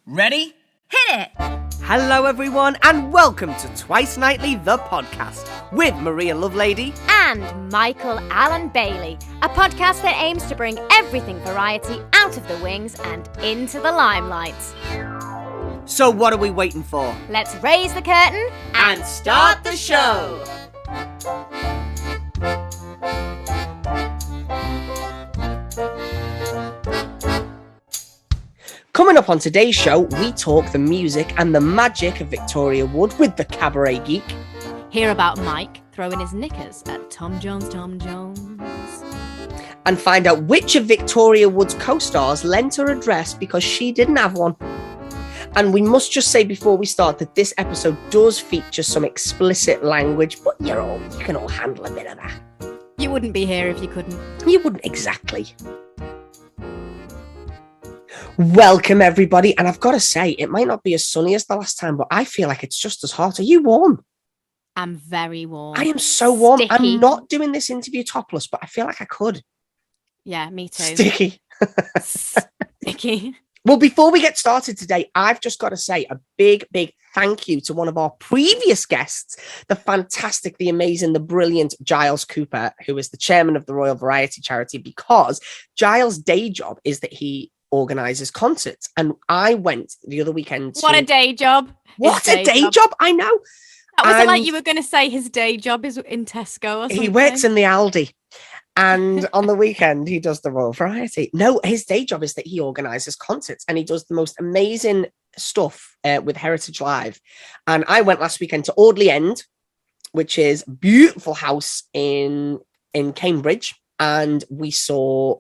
Ready? Hit it! Hello everyone and welcome to Twice Nightly the podcast with Maria Lovelady And Michael Alan-Bailey, a podcast that aims to bring everything variety out of the wings and into the limelight. So what are we waiting for? Let's raise the curtain And start the show! Coming up on today's show, we talk the music and the magic of Victoria Wood with the Cabaret Geek. Hear about Mike throwing his knickers at Tom Jones. And find out which of Victoria Wood's co-stars lent her a dress because she didn't have one. And we must just say before we start that this episode does feature some explicit language, but you can all handle a bit of that. You wouldn't be here if you couldn't. You wouldn't exactly. Welcome everybody, and I've got to say, it might not be as sunny as the last time, but I feel like it's just as hot. Are you warm? I'm very warm. I am so warm. Sticky. I'm not doing this interview topless, but I feel like I could. Yeah, me too. Sticky. Sticky. Well, before we get started today, I've just got to say a big thank you to one of our previous guests, the fantastic, the amazing, the brilliant Giles Cooper, who is the chairman of the Royal Variety Charity, because Giles' day job is that he organises concerts. And I went the other weekend to... What a day job. What a day job. I know. That was like you were going to say his day job is in Tesco or something. He works in the Aldi. And on the weekend, he does the Royal Variety. No, his day job is that he organises concerts and he does the most amazing stuff with Heritage Live. And I went last weekend to Audley End, which is a beautiful house in Cambridge. And we saw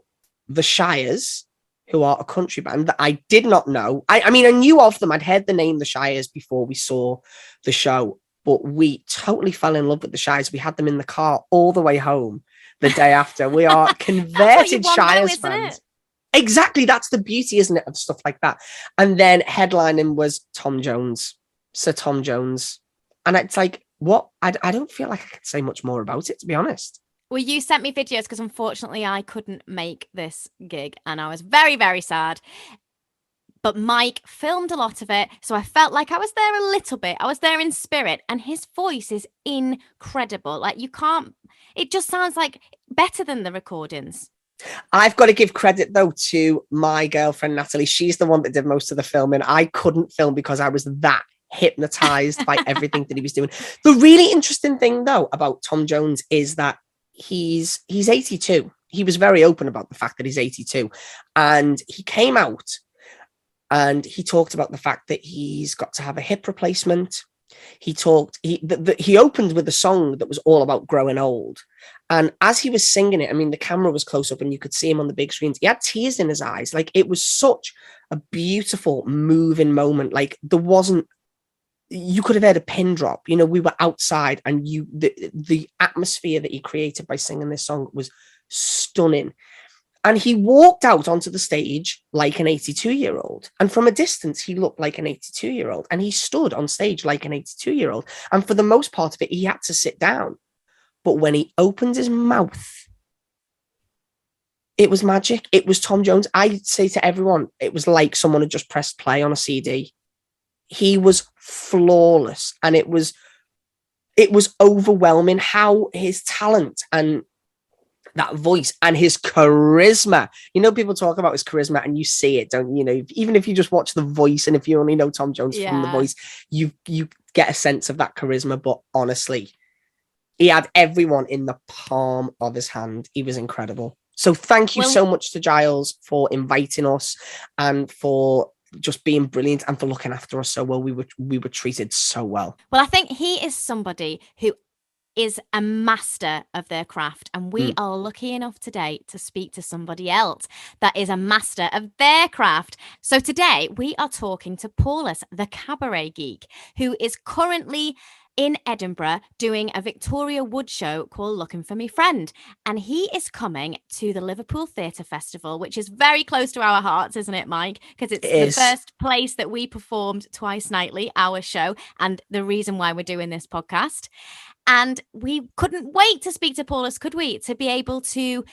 the Shires, who are a country band that I did not know. I mean, I knew of them. I'd heard the name The Shires before we saw the show. But we totally fell in love with the Shires. We had them in the car all the way home the day after. We are converted Shires fans. Exactly. That's the beauty, isn't it, of stuff like that. And then headlining was Tom Jones, Sir Tom Jones. And it's like, what? I don't feel like I could say much more about it, to be honest. Well, you sent me videos because unfortunately I couldn't make this gig and I was very, very sad. But Mike filmed a lot of it, so I felt like I was there a little bit. I was there in spirit, and his voice is incredible. Like, it just sounds like better than the recordings. I've got to give credit, though, to my girlfriend, Natalie. She's the one that did most of the filming. I couldn't film because I was that hypnotized by everything that he was doing. The really interesting thing, though, about Tom Jones is that he's 82. He was very open about the fact that he's 82. And he came out and he talked about the fact that he's got to have a hip replacement. He opened with a song that was all about growing old. And as he was singing it, I mean, the camera was close up and you could see him on the big screens. He had tears in his eyes. Like, it was such a beautiful, moving moment. Like, you could have heard a pin drop. You know, we were outside and the atmosphere that he created by singing this song was stunning. And he walked out onto the stage like an 82-year-old. And from a distance, he looked like an 82-year-old. And he stood on stage like an 82-year-old. And for the most part of it, he had to sit down. But when he opened his mouth, it was magic. It was Tom Jones. I say to everyone, it was like someone had just pressed play on a CD. He was flawless. And it was overwhelming how his talent and that voice and his charisma, people talk about his charisma and you see it, don't you? Even if you just watch The Voice and if you only know Tom Jones from The Voice, you get a sense of that charisma. But honestly, he had everyone in the palm of his hand. He was incredible. So thank you so much to Giles for inviting us and for just being brilliant and for looking after us so well. We were treated so well. Well, I think he is somebody who is a master of their craft, and we are lucky enough today to speak to somebody else that is a master of their craft. So today we are talking to Paulus the Cabaret Geek, who is currently in Edinburgh doing a Victoria Wood show called Looking for Me Friend. And he is coming to the Liverpool Theatre Festival, which is very close to our hearts, isn't it, Mike? Because it's the first place that we performed Twice Nightly, our show, and the reason why we're doing this podcast. And we couldn't wait to speak to Paulus, could we? To be able to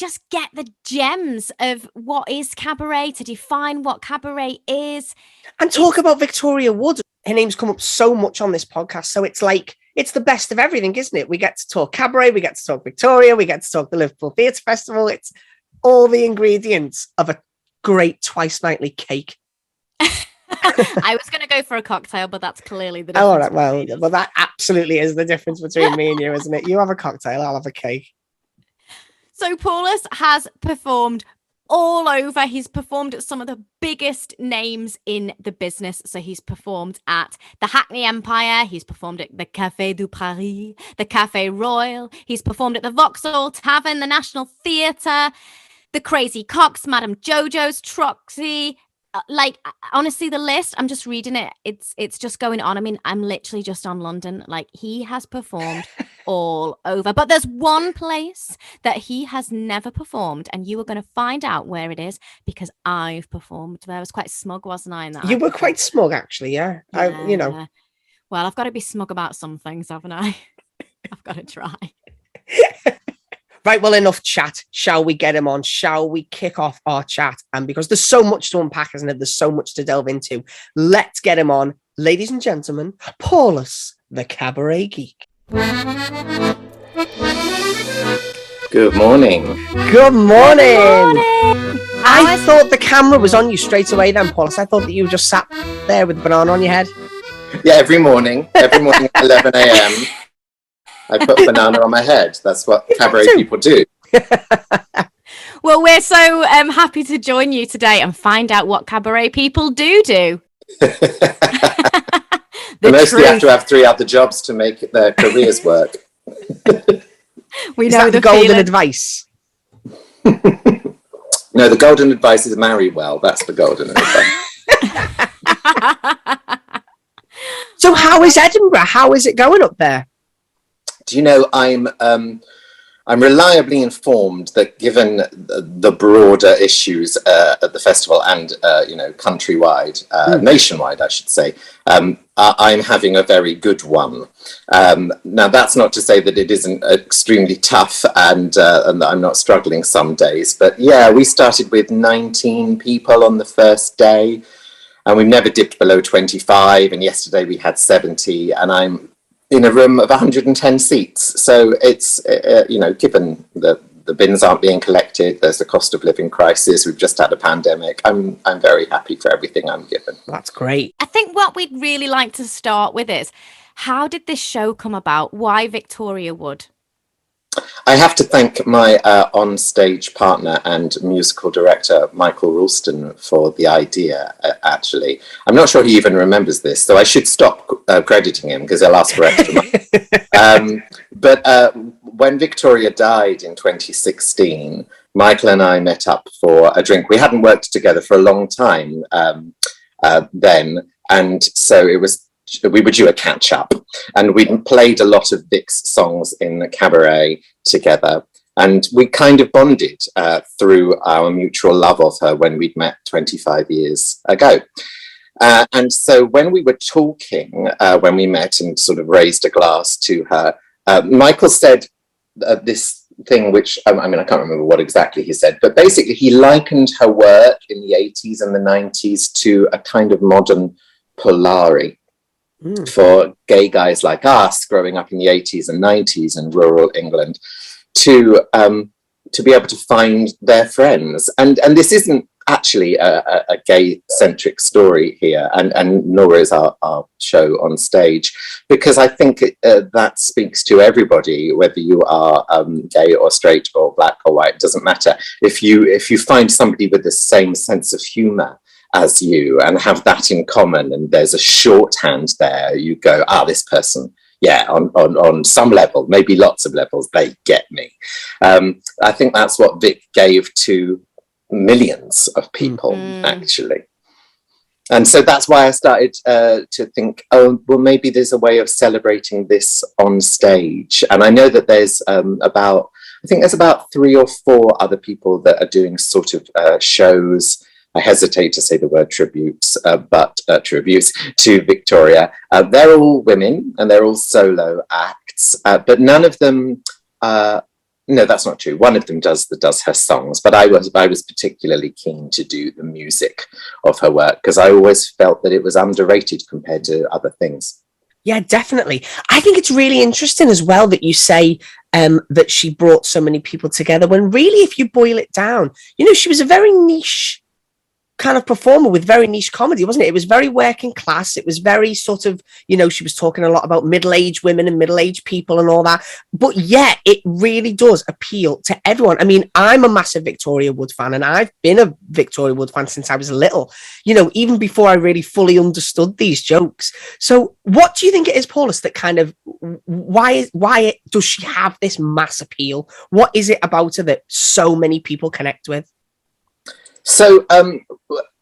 just get the gems of what is cabaret, to define what cabaret is. And talk about Victoria Wood. Her name's come up so much on this podcast. So it's like, it's the best of everything, isn't it? We get to talk cabaret, we get to talk Victoria, we get to talk the Liverpool Theatre Festival. It's all the ingredients of a great twice nightly cake. I was going to go for a cocktail, but that's clearly the difference. Oh, all right. Well, that absolutely is the difference between me and you, isn't it? You have a cocktail, I'll have a cake. So Paulus has performed all over. He's performed at some of the biggest names in the business. So he's performed at the Hackney Empire. He's performed at the Café du Paris, the Café Royal. He's performed at the Vauxhall Tavern, the National Theatre, the Crazy Coqs, Madame Jojo's, Troxy. Like, honestly, the list, I'm just reading it. It's just going on. I mean, I'm literally just on London. Like, he has performed all over. But there's one place that he has never performed, and you are going to find out where it is because I've performed there. I was quite smug, wasn't I? In that you were quite smug, actually, yeah. Well, I've got to be smug about some things, haven't I? I've got to try. Right, well, enough chat. Shall we get him on? Shall we kick off our chat? And because there's so much to unpack, isn't it? There's so much to delve into. Let's get him on. Ladies and gentlemen, Paulus, the Cabaret Geek. Good morning. Good morning. I thought the camera was on you straight away then, Paulus. I thought that you just sat there with the banana on your head. Yeah, every morning at 11 a.m. I put a banana on my head. That's what cabaret people do. Well, we're so happy to join you today and find out what cabaret people do. They mostly have to have 3 other jobs to make their careers work. We know the golden advice. No, the golden advice is marry well. That's the golden advice. So how is Edinburgh? How is it going up there? Do you know, I'm reliably informed that given the broader issues at the festival and, countrywide, nationwide, I should say, I'm having a very good one. Now, that's not to say that it isn't extremely tough and that I'm not struggling some days. But yeah, we started with 19 people on the first day and we've never dipped below 25. And yesterday we had 70 and I'm in a room of 110 seats. So it's, given that the bins aren't being collected, there's a cost of living crisis, we've just had a pandemic, I'm very happy for everything I'm given. That's great. I think what we'd really like to start with is, how did this show come about? Why Victoria Wood? I have to thank my on-stage partner and musical director, Michael Ralston, for the idea, actually. I'm not sure he even remembers this, so I should stop crediting him because he'll ask for extra money. But when Victoria died in 2016, Michael and I met up for a drink. We hadn't worked together for a long time then, and so we were due a catch up, and we'd played a lot of Vic's songs in the cabaret together, and we kind of bonded through our mutual love of her when we'd met 25 years ago. And so when we were talking, when we met and sort of raised a glass to her, Michael said this thing, which, I can't remember what exactly he said, but basically he likened her work in the 80s and the 90s to a kind of modern Polari. For gay guys like us growing up in the 80s and 90s in rural England to be able to find their friends. And this isn't actually a gay-centric story here, and nor is our show on stage, because I think that speaks to everybody, whether you are gay or straight or black or white, it doesn't matter. If you find somebody with the same sense of humour as you and have that in common, and there's a shorthand there, you go, this person, yeah, on some level, maybe lots of levels, they get me. I think that's what Vic gave to millions of people, actually. And so that's why I started to think, maybe there's a way of celebrating this on stage. And I know that there's about 3 or 4 other people that are doing sort of shows. I hesitate to say the word tributes, but tributes to Victoria. They're all women and they're all solo acts, but none of them no, that's not true. One of them does her songs, but I was particularly keen to do the music of her work because I always felt that it was underrated compared to other things. Yeah, definitely. I think it's really interesting as well that you say that she brought so many people together when really, if you boil it down, she was a very niche kind of performer with very niche comedy, wasn't it? It was very working class. It was very sort of, she was talking a lot about middle-aged women and middle-aged people and all that. But yeah, it really does appeal to everyone. I mean, I'm a massive Victoria Wood fan, and I've been a Victoria Wood fan since I was little, even before I really fully understood these jokes. So what do you think it is, Paulus, that kind of, why does she have this mass appeal? What is it about her that so many people connect with? So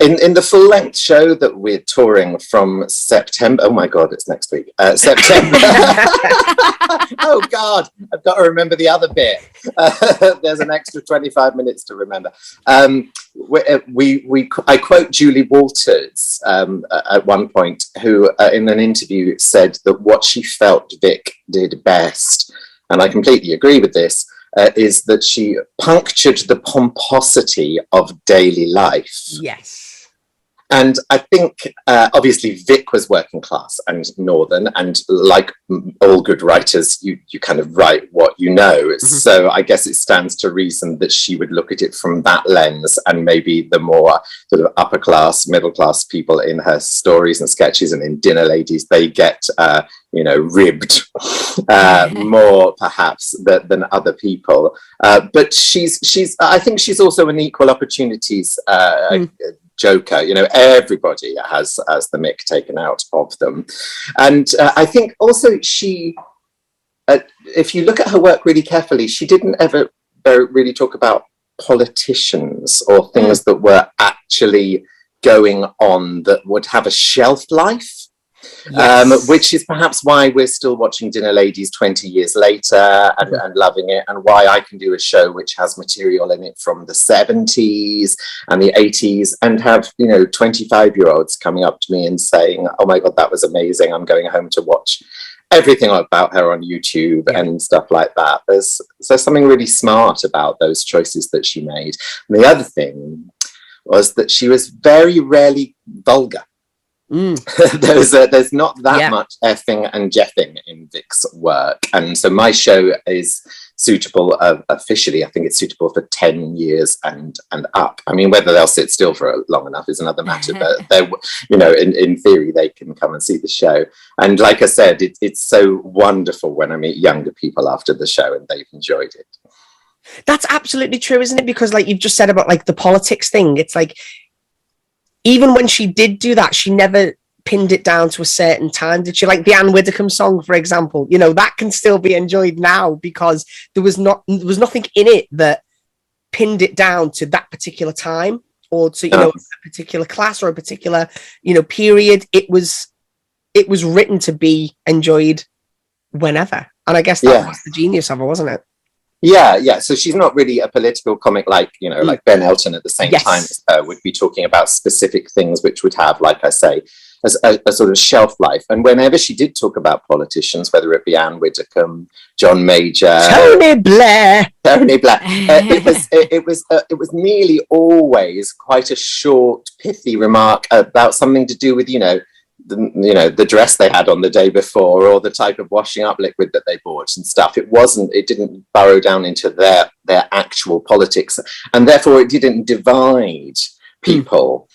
in the full-length show that we're touring from September, oh my God, it's next week, September. Oh God, I've got to remember the other bit. There's an extra 25 minutes to remember. I quote Julie Walters at one point, who in an interview said that what she felt Vic did best, and I completely agree with this, is that she punctured the pomposity of daily life. Yes. And I think, obviously, Vic was working class and northern, and like all good writers, you kind of write what you know. Mm-hmm. So I guess it stands to reason that she would look at it from that lens, and maybe the more sort of upper class, middle class people in her stories and sketches and in Dinnerladies, they get, ribbed more perhaps than other people. But I think she's also an equal opportunities joker. Everybody has the mick taken out of them. And I think also she, if you look at her work really carefully, she didn't ever really talk about politicians or things that were actually going on that would have a shelf life. Yes. Which is perhaps why we're still watching Dinnerladies 20 years later and loving it, and why I can do a show which has material in it from the 70s and the 80s and have 25-year-olds coming up to me and saying, oh my God, that was amazing, I'm going home to watch everything about her on YouTube and stuff like that. There's something really smart about those choices that she made. And the other thing was that she was very rarely vulgar. There's not that much effing and jeffing in Vic's work, and so my show is suitable officially. I think it's suitable for 10 years and up. I mean, whether they'll sit still for long enough is another matter, but they're, in theory they can come and see the show. And like I said, it's so wonderful when I meet younger people after the show and they've enjoyed it. That's absolutely true, isn't it? Because like you've just said about like the politics thing, it's like, even when she did do that, she never pinned it down to a certain time, did she? Like the Anne Widdecombe song, for example, that can still be enjoyed now because there was nothing in it that pinned it down to that particular time or to a particular class or a particular period. It was written to be enjoyed whenever, and I guess that was the genius of her, wasn't it? Yeah. So she's not really a political comic like Ben Elton at the same time as her would be talking about specific things which would have, like I say, as a sort of shelf life. And whenever she did talk about politicians, whether it be Anne Widdecombe, John Major, Tony Blair, it was nearly always quite a short, pithy remark about something to do with the dress they had on the day before or the type of washing up liquid that they bought and stuff. It didn't burrow down into their actual politics, and therefore it didn't divide people.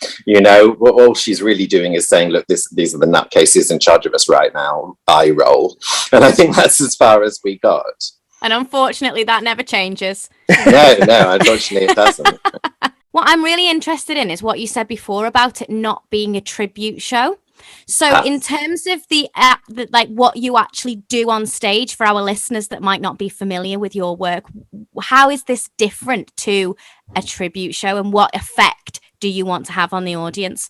All she's really doing is saying, look, these are the nutcases in charge of us right now, eye roll. And I think that's as far as we got. And unfortunately that never changes. No, unfortunately it doesn't. What I'm really interested in is what you said before about it not being a tribute show. So in terms of the what you actually do on stage, for our listeners that might not be familiar with your work, how is this different to a tribute show, and what effect do you want to have on the audience?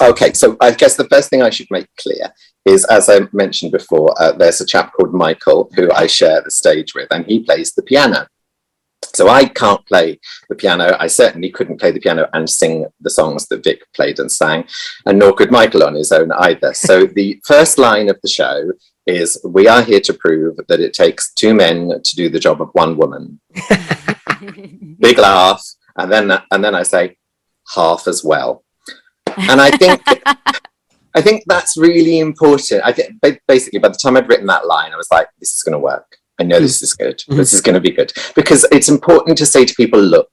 Okay, so I guess the first thing I should make clear is, as I mentioned before, there's a chap called Michael who I share the stage with, and he plays the piano. So I can't play the piano. I certainly couldn't play the piano and sing the songs that Vic played and sang, and nor could Michael on his own either. So the first line of the show is we are here to prove that it takes 2 men to do the job of 1 woman. Big laugh. And then I say, half as well. And I think that's really important. I think basically by the time I'd written that line, I was like, this is going to work. I know this is good. This is going to be good. Because it's important to say to people, look,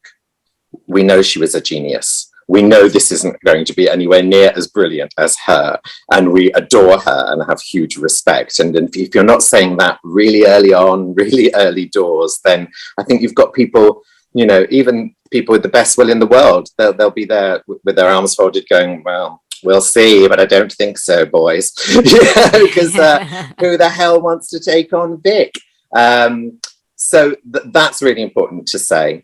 we know she was a genius. We know this isn't going to be anywhere near as brilliant as her. And we adore her and have huge respect. And if you're not saying that really early on, really early doors, then I think you've got people, you know, even people with the best will in the world, they'll be there with their arms folded going, well, we'll see, but I don't think so, boys. Because who the hell wants to take on Vic? So that's really important to say.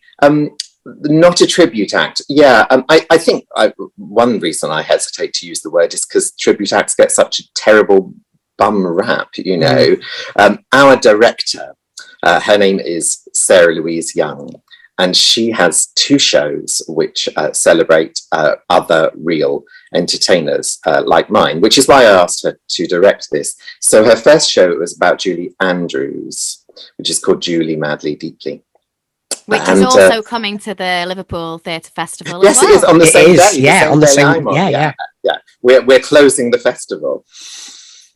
Not a tribute act. Yeah, I think one reason I hesitate to use the word is because tribute acts get such a terrible bum rap, you know. Our director, her name is Sarah Louise Young, and she has 2 shows which celebrate other real entertainers like mine, which is why I asked her to direct this. So her first show was about Julie Andrews, which is called Julie Madly Deeply. Which is also coming to the Liverpool Theatre Festival yes, as well. it is on the same day. Yeah, on the same. Yeah. We're closing the festival.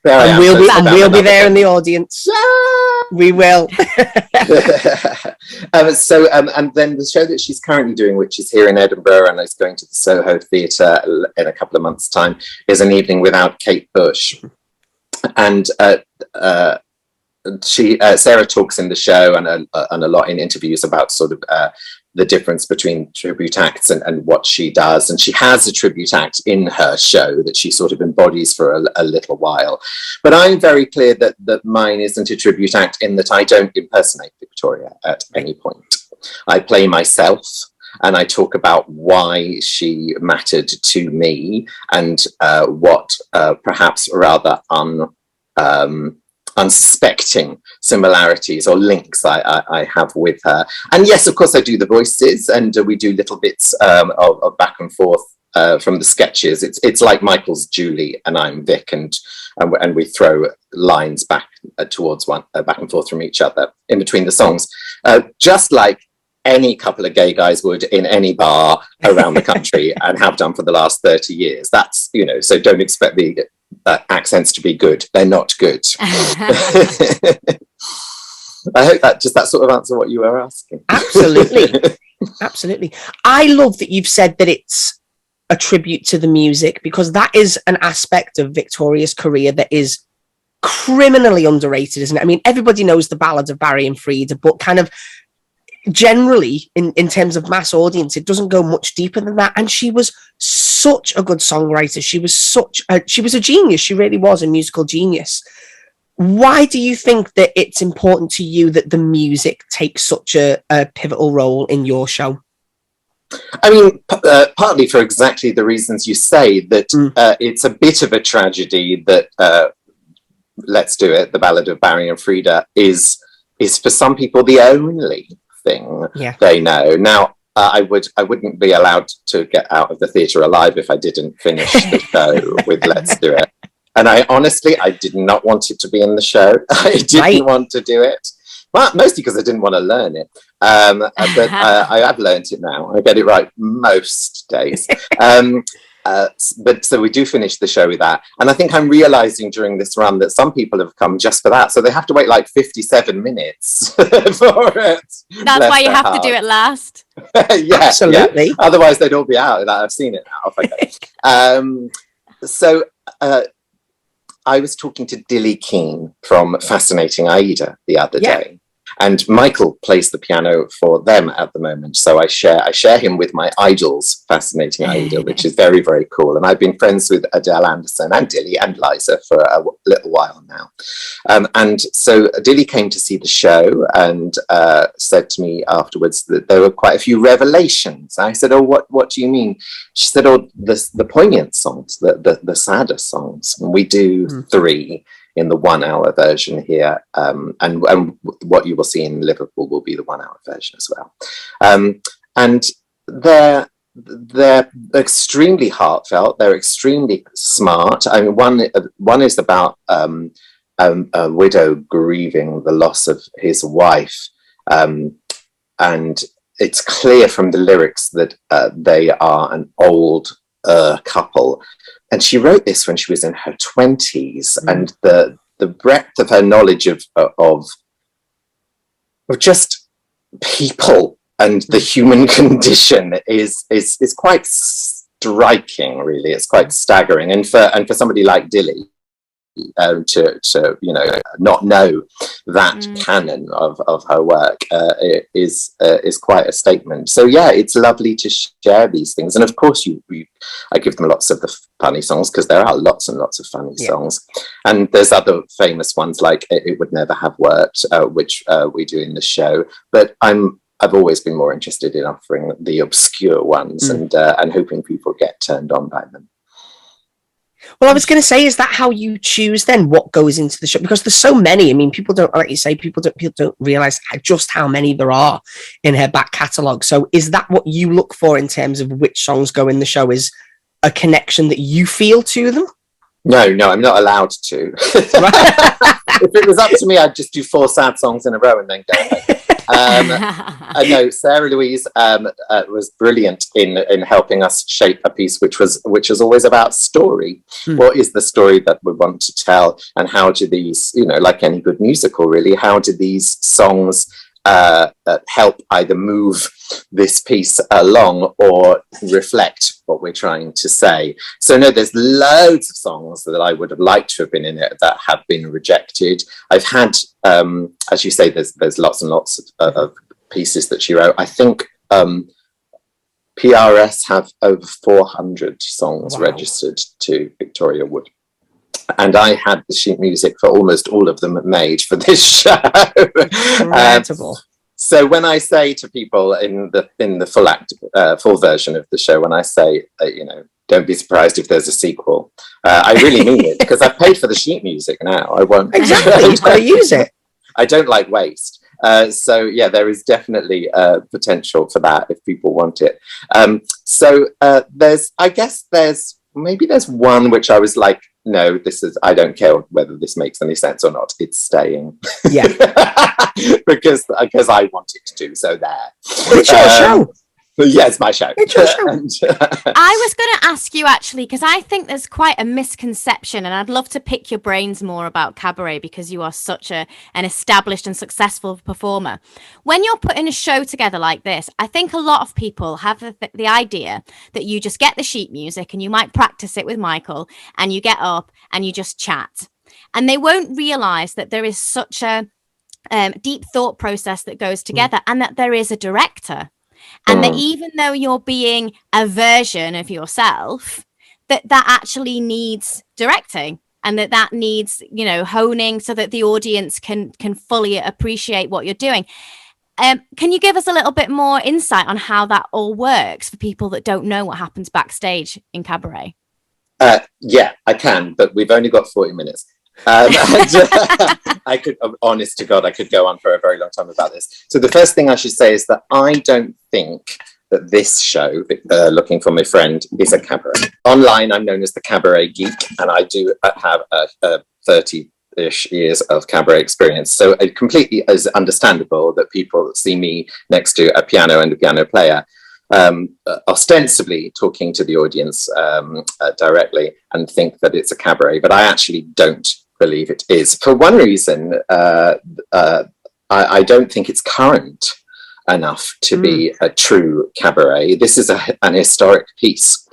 And we'll be there in the audience. We will. And then the show that she's currently doing, which is here in Edinburgh and is going to the Soho Theatre in a couple of months' time, is An Evening Without Kate Bush. And Sarah talks in the show and a lot in interviews about sort of the difference between tribute acts and what she does. And she has a tribute act in her show that she sort of embodies for a little while. But I'm very clear that mine isn't a tribute act in that I don't impersonate Victoria at any point. I play myself. And I talk about why she mattered to me and what perhaps rather unsuspecting similarities or links I have with her. And yes, of course, I do the voices, and we do little bits of back and forth from the sketches. It's like Michael's Julie and I'm Vic, and we throw lines back towards back and forth from each other in between the songs, just like any couple of gay guys would in any bar around the country and have done for the last 30 years. That's, you know, so don't expect the accents to be good. They're not good. I hope that sort of answer what you were asking. Absolutely. Absolutely. I love that you've said that it's a tribute to the music, because that is an aspect of Victoria's career that is criminally underrated, isn't it? I mean, everybody knows the ballads of Barry and Freda, but kind of generally in terms of mass audience, it doesn't go much deeper than that. And she was such a good songwriter. She was a genius. She really was a musical genius. Why do you think that it's important to you that the music takes such a pivotal role in your show? I mean, partly for exactly the reasons you say, that it's a bit of a tragedy that Let's Do It, the Ballad of Barry and Freda, is for some people the only thing they know. Now, I wouldn't be allowed to get out of the theatre alive if I didn't finish the show with Let's Do It. And I did not want it to be in the show. I didn't want to do it. Well, mostly because I didn't want to learn it. But I have learned it now. I get it right most days. But so we do finish the show with that. And I think I'm realizing during this run that some people have come just for that. So they have to wait like 57 minutes for it. That's why you have to do it last. Yeah, absolutely. Yeah. Otherwise they'd all be out. I've seen it now. Okay. So I was talking to Dilly Keane from Fascinating Aida the other day. And Michael plays the piano for them at the moment. So I share him with my idols, Fascinating Aida, which is very, very cool. And I've been friends with Adele Anderson and Dilly and Liza for a little while now. And so Dilly came to see the show and said to me afterwards that there were quite a few revelations. I said, oh, what do you mean? She said, oh, the poignant songs, the sadder songs. And we do 3 in the 1 hour version here, and what you will see in Liverpool will be the 1 hour version as well. And they're extremely heartfelt. They're extremely smart. I mean, one is about a widow grieving the loss of his wife, and it's clear from the lyrics that they are an old couple. And she wrote this when she was in her 20s, and the breadth of her knowledge of just people and the human condition is quite striking, really. It's quite staggering, and for somebody like Dilly to not know that canon of her work is quite a statement. So yeah, it's lovely to share these things, and of course I give them lots of the funny songs, because there are lots and lots of funny songs, and there's other famous ones like It Would Never Have Worked, which we do in the show, but I've always been more interested in offering the obscure ones and hoping people get turned on by them. Well, I was going to say, is that how you choose then what goes into the show? Because there's so many. I mean, people don't, like you say, people don't realize just how many there are in her back catalogue. So is that what you look for in terms of which songs go in the show? Is a connection that you feel to them? No, I'm not allowed to. If it was up to me, I'd just do 4 sad songs in a row and then go home. No, Sarah Louise was brilliant in helping us shape a piece which is always about story. What is the story that we want to tell, and how do these, like any good musical really, how do these songs help either move this piece along or reflect what we're trying to say? So no, there's loads of songs that I would have liked to have been in it that have been rejected. I've had, as you say, there's lots and lots of pieces that she wrote. I think PRS have over 400 songs registered to Victoria Wood. And I had the sheet music for almost all of them made for this show. So when I say to people in the full version of the show, when I say, don't be surprised if there's a sequel, I really mean it, because I've paid for the sheet music now. I won't. Exactly, you've got to use it. I don't like waste. So yeah, there is definitely potential for that if people want it. There's one which I was like, no, I don't care whether this makes any sense or not. It's staying. Yeah. because I want it to. So there. It's your show. Yeah, it's my show. It's your show. I was going to ask you, actually, because I think there's quite a misconception, and I'd love to pick your brains more about cabaret, because you are such an established and successful performer. When you're putting a show together like this, I think a lot of people have the idea that you just get the sheet music and you might practice it with Michael, and you get up and you just chat. And they won't realise that there is such a deep thought process that goes together, and that there is a director. And that even though you're being a version of yourself, that actually needs directing, and that needs, honing so that the audience can fully appreciate what you're doing. Can you give us a little bit more insight on how that all works for people that don't know what happens backstage in cabaret? Yeah, I can, but we've only got 40 minutes. I could, honest to God, I could go on for a very long time about this. So the first thing I should say is that I don't think that this show, Looking for My Friend, is a cabaret. Online, I'm known as the Cabaret Geek, and I do have a 30-ish years of cabaret experience. So it completely is understandable that people see me next to a piano and a piano player, ostensibly talking to the audience directly, and think that it's a cabaret, but I actually don't believe it is. For one reason, I don't think it's current enough to be a true cabaret. This is an historic piece.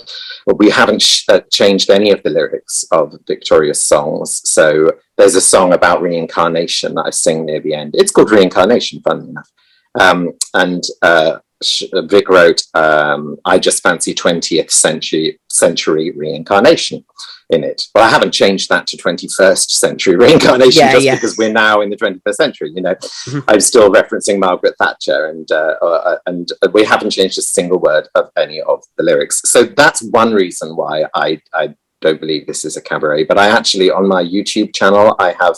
We haven't changed any of the lyrics of Victoria's songs. So there's a song about reincarnation that I sing near the end. It's called Reincarnation, funnily enough. Vic wrote, I just fancy 20th century reincarnation in it. Well, I haven't changed that to 21st century reincarnation because we're now in the 21st century. I'm still referencing Margaret Thatcher, and we haven't changed a single word of any of the lyrics. So that's one reason why I don't believe this is a cabaret. But I actually, on my YouTube channel, I have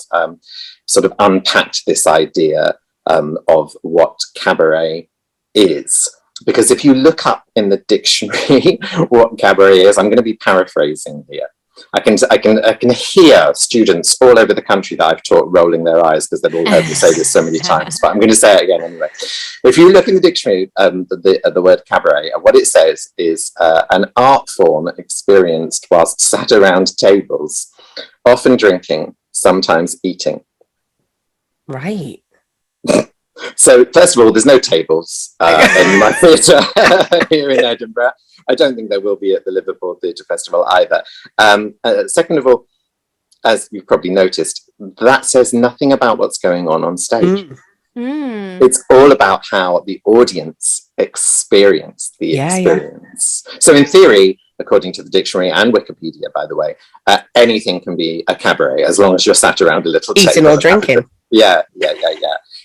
sort of unpacked this idea of what cabaret is, because if you look up in the dictionary what cabaret is, I'm going to be paraphrasing here, I can hear students all over the country that I've taught rolling their eyes because they've all heard me say this so many times, but I'm going to say it again anyway. If you look in the dictionary, the word cabaret, what it says is an art form experienced whilst sat around tables, often drinking, sometimes eating. Right. So first of all, there's no tables in my theatre here in Edinburgh. I don't think there will be at the Liverpool Theatre Festival either. Second of all, as you've probably noticed, that says nothing about what's going on stage. It's all about how the audience experience the experience. So in theory, according to the dictionary and Wikipedia, by the way, anything can be a cabaret as long as you're sat around a little table. Eating or drinking. Yeah.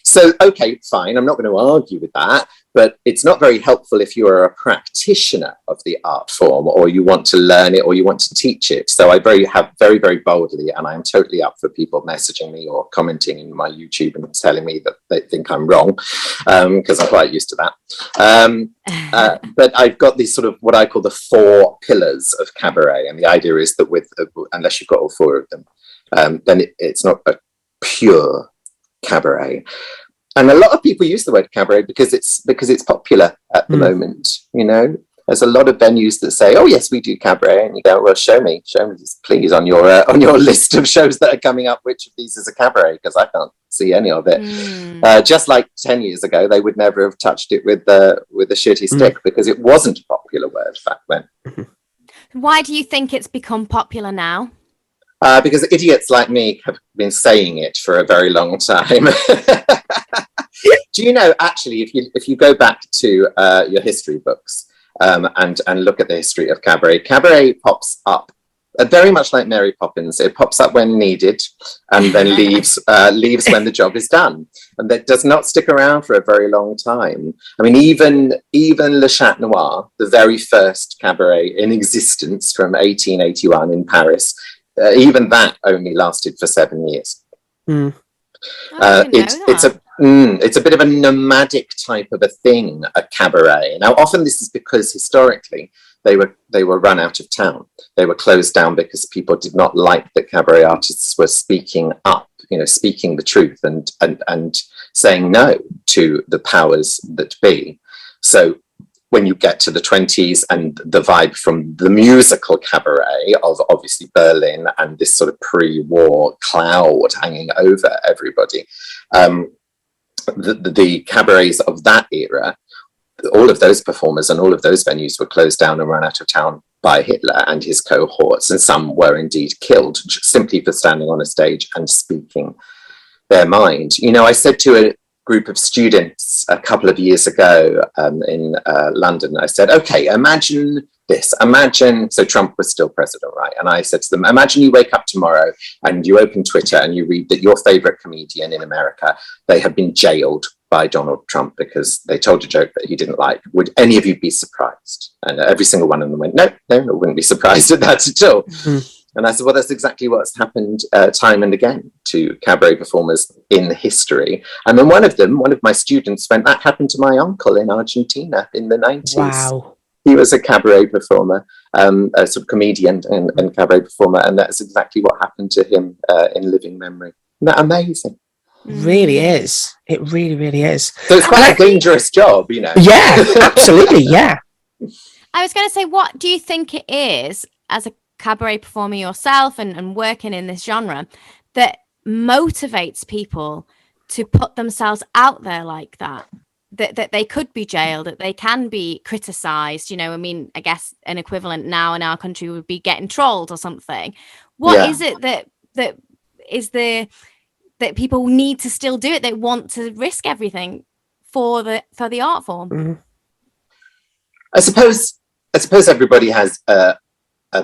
So, okay, fine. I'm not going to argue with that, but it's not very helpful if you are a practitioner of the art form, or you want to learn it, or you want to teach it. So I very, very boldly, and I am totally up for people messaging me or commenting in my YouTube and telling me that they think I'm wrong, because I'm quite used to that. But I've got these sort of what I call the 4 pillars of cabaret, and the idea is that unless you've got all 4 of them, then it's not a pure cabaret. And a lot of people use the word cabaret because it's popular at the moment. You know, there's a lot of venues that say, "Oh yes, we do cabaret," and you go, "Well, show me, please, on your list of shows that are coming up, which of these is a cabaret?" Because I can't see any of it. Just like 10 years ago, they would never have touched it with a shitty stick because it wasn't a popular word back then. Why do you think it's become popular now? Because idiots like me have been saying it for a very long time. Do you know, actually, if you go back to your history books and look at the history of cabaret pops up very much like Mary Poppins. It pops up when needed and then leaves when the job is done. And that does not stick around for a very long time. I mean, even Le Chat Noir, the very first cabaret in existence from 1881 in Paris, even that only lasted for 7 years. It's a bit of a nomadic type of a thing, a cabaret. Now, often this is because historically they were run out of town. They were closed down because people did not like that cabaret artists were speaking up, speaking the truth and saying no to the powers that be. So when you get to the 20s and the vibe from the musical cabaret of obviously Berlin and this sort of pre-war cloud hanging over everybody, the cabarets of that era, all of those performers and all of those venues were closed down and run out of town by Hitler and his cohorts, and some were indeed killed simply for standing on a stage and speaking their mind. I said to a group of students a couple of years ago in London, I said, okay, imagine this. So Trump was still president, right? And I said to them, imagine you wake up tomorrow and you open Twitter and you read that your favorite comedian in America, they have been jailed by Donald Trump because they told a joke that he didn't like. Would any of you be surprised? And every single one of them went, no, I wouldn't be surprised at that at all. And I said, well, that's exactly what's happened time and again to cabaret performers in history. And then one of my students went, that happened to my uncle in Argentina in the 90s. Wow. He was a cabaret performer, a sort of comedian and cabaret performer. And that's exactly what happened to him in living memory. Isn't that amazing? Really is. It really, really is. So it's quite a dangerous job, Yeah, absolutely. Yeah. I was going to say, what do you think it is as a cabaret performer yourself and working in this genre that motivates people to put themselves out there like that they could be jailed, that they can be criticized? I guess an equivalent now in our country would be getting trolled or something. What is it that is that people need to still do it? They want to risk everything for the art form. I suppose everybody has a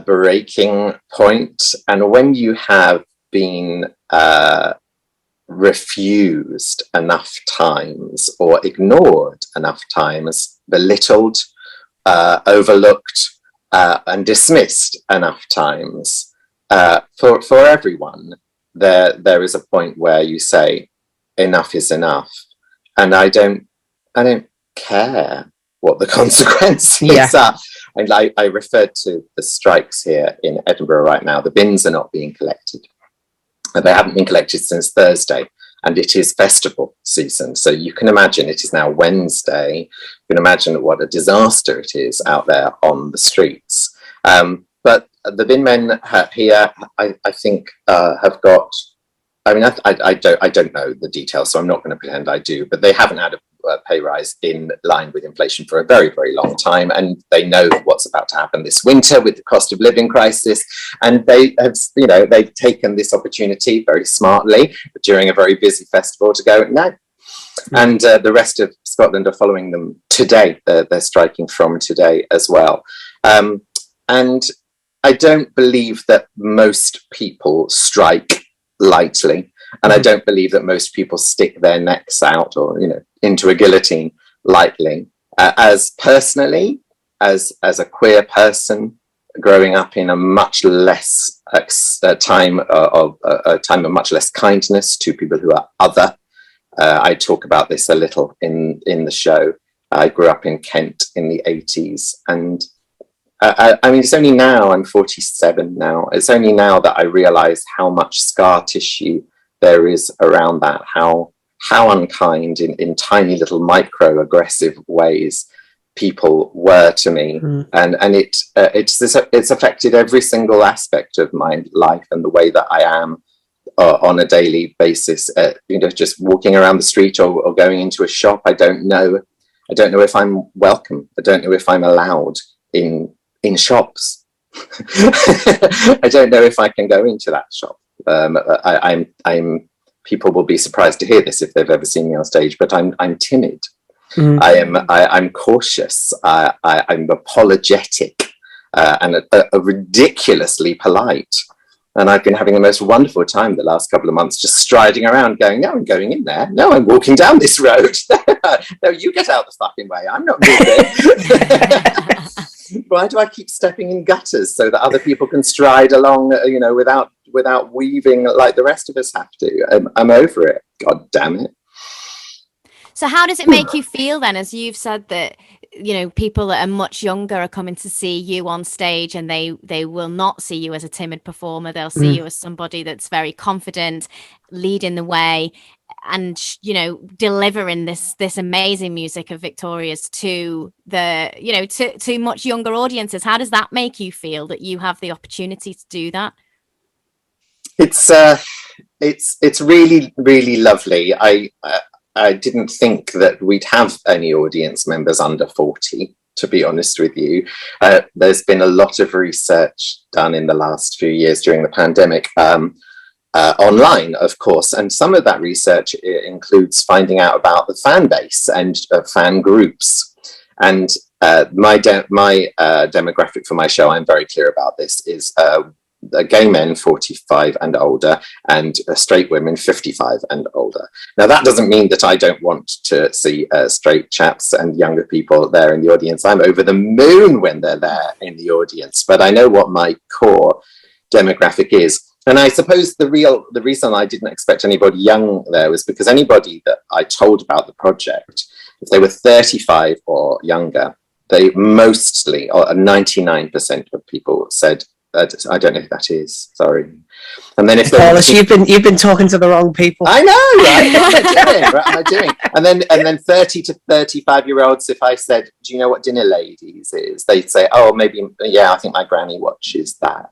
breaking point, and when you have been refused enough times or ignored enough times, belittled, overlooked, and dismissed enough times, for everyone, there is a point where you say enough is enough, and I don't care what the consequences are. And I referred to the strikes here in Edinburgh right now. The bins are not being collected. They haven't been collected since Thursday, and it is festival season. So you can imagine it is now Wednesday. You can imagine what a disaster it is out there on the streets. But the bin men here, I think, have got. I mean, I don't know the details, so I'm not going to pretend I do. But they haven't had a pay rise in line with inflation for a very, very long time, and they know what's about to happen this winter with the cost of living crisis. And they have, they've taken this opportunity very smartly during a very busy festival to go no. And the rest of Scotland are following them today. They're striking from today as well. And I don't believe that most people strike lightly, and I don't believe that most people stick their necks out or into a guillotine lightly. As personally, as a queer person growing up in a much less time of much less kindness to people who are other. I talk about this a little in the show. I grew up in Kent in the 80s, and I mean, it's only now, I'm 47 now, it's only now that I realise how much scar tissue there is around that, how unkind in tiny little micro-aggressive ways people were to me. And it's affected every single aspect of my life and the way that I am on a daily basis. Just walking around the street or going into a shop, I don't know if I'm welcome. I don't know if I'm allowed in shops. I don't know if I can go into that shop. I'm people will be surprised to hear this if they've ever seen me on stage, but I'm timid. I'm cautious. I'm apologetic, and ridiculously polite. And I've been having the most wonderful time the last couple of months, just striding around going, no, I'm going in there. No, I'm walking down this road. No, you get out the fucking way. I'm not moving. Why do I keep stepping in gutters so that other people can stride along, without weaving like the rest of us have to? I'm over it. God damn it. So how does it make you feel then, as you've said that, people that are much younger are coming to see you on stage, and they will not see you as a timid performer. They'll see you as somebody that's very confident, leading the way, and delivering this amazing music of Victoria's to the to much younger audiences. How does that make you feel that you have the opportunity to do that? It's really, really lovely. I didn't think that we'd have any audience members under 40, to be honest with you. There's been a lot of research done in the last few years during the pandemic, online, of course, and some of that research includes finding out about the fan base and fan groups. And my demographic for my show, I'm very clear about this, is gay men 45 and older, and straight women 55 and older. Now, that doesn't mean that I don't want to see straight chaps and younger people there in the audience. I'm over the moon when they're there in the audience, but I know what my core demographic is. And I suppose the reason I didn't expect anybody young there was because anybody that I told about the project, if they were 35 or younger, they mostly, or 99% of people said, I don't know who that is. Sorry. And then if Paulus, you've been talking to the wrong people. I know, right? What am I doing? And then 30 to 35-year-olds, if I said, "Do you know what Dinnerladies is?" They'd say, "Oh, maybe, yeah, I think my granny watches that."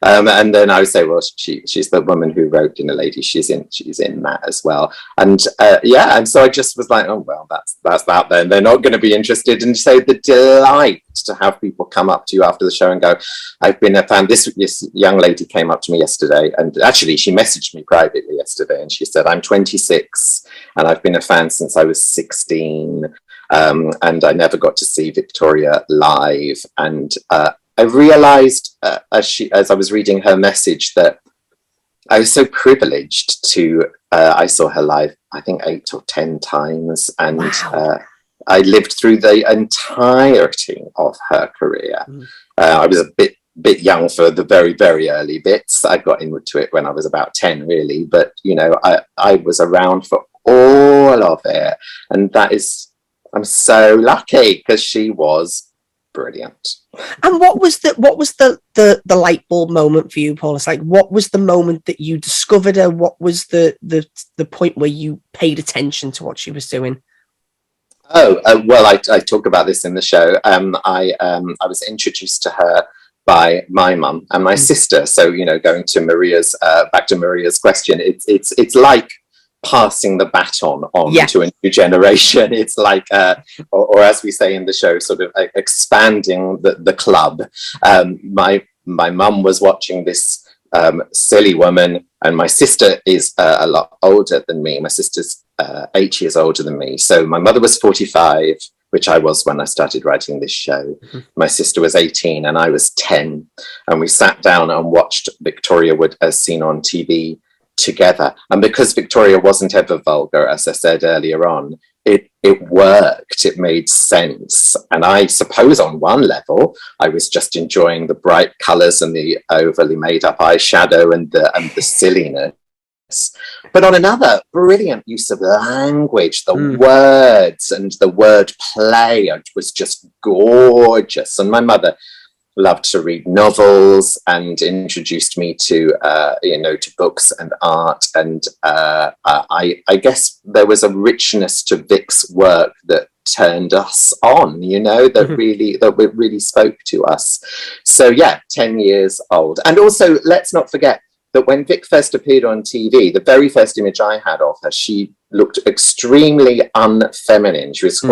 And then I would say, "Well, she's the woman who wrote Dinnerladies. She's in that as well." And and so I just was like, "Oh well, that's that then. They're not going to be interested." And so the delight to have people come up to you after the show and go, "I've been a fan." This young lady came up to me yesterday, and actually she messaged me privately yesterday, and she said, "I'm 26 and I've been a fan since I was 16, and I never got to see Victoria live." And I realised as I was reading her message that I was so privileged to. I saw her live, I think 8 or 10 times, and wow. I lived through the entirety of her career. I was a bit young for the very, very early bits. I got into it when I was about 10, really, but I was around for all of it, and I'm so lucky, because she was brilliant. And what was the light bulb moment for you, Paulus? Like, what was the moment that you discovered her? What was the point where you paid attention to what she was doing? Well, I talk about this in the show. I was introduced to her by my mum and my sister. So, you know, going to back to Maria's question, it's like passing the baton on to a new generation. It's like, or as we say in the show, sort of expanding the club. My mum was watching this silly woman, and my sister is a lot older than me. My sister's 8 years older than me. So my mother was 45, which I was when I started writing this show. Mm-hmm. My sister was 18 and I was 10. And we sat down and watched Victoria Wood as seen on TV together. And because Victoria wasn't ever vulgar, as I said earlier on, it worked. It made sense. And I suppose on one level, I was just enjoying the bright colours and the overly made up eyeshadow and the silliness. But on another, brilliant use of language, the words and the word play was just gorgeous. And my mother loved to read novels and introduced me to to books and art. And I guess there was a richness to Vic's work that turned us on, that really spoke to us. So 10 years old. And also, let's not forget that when Vic first appeared on TV, the very first image I had of her, she looked extremely unfeminine. She was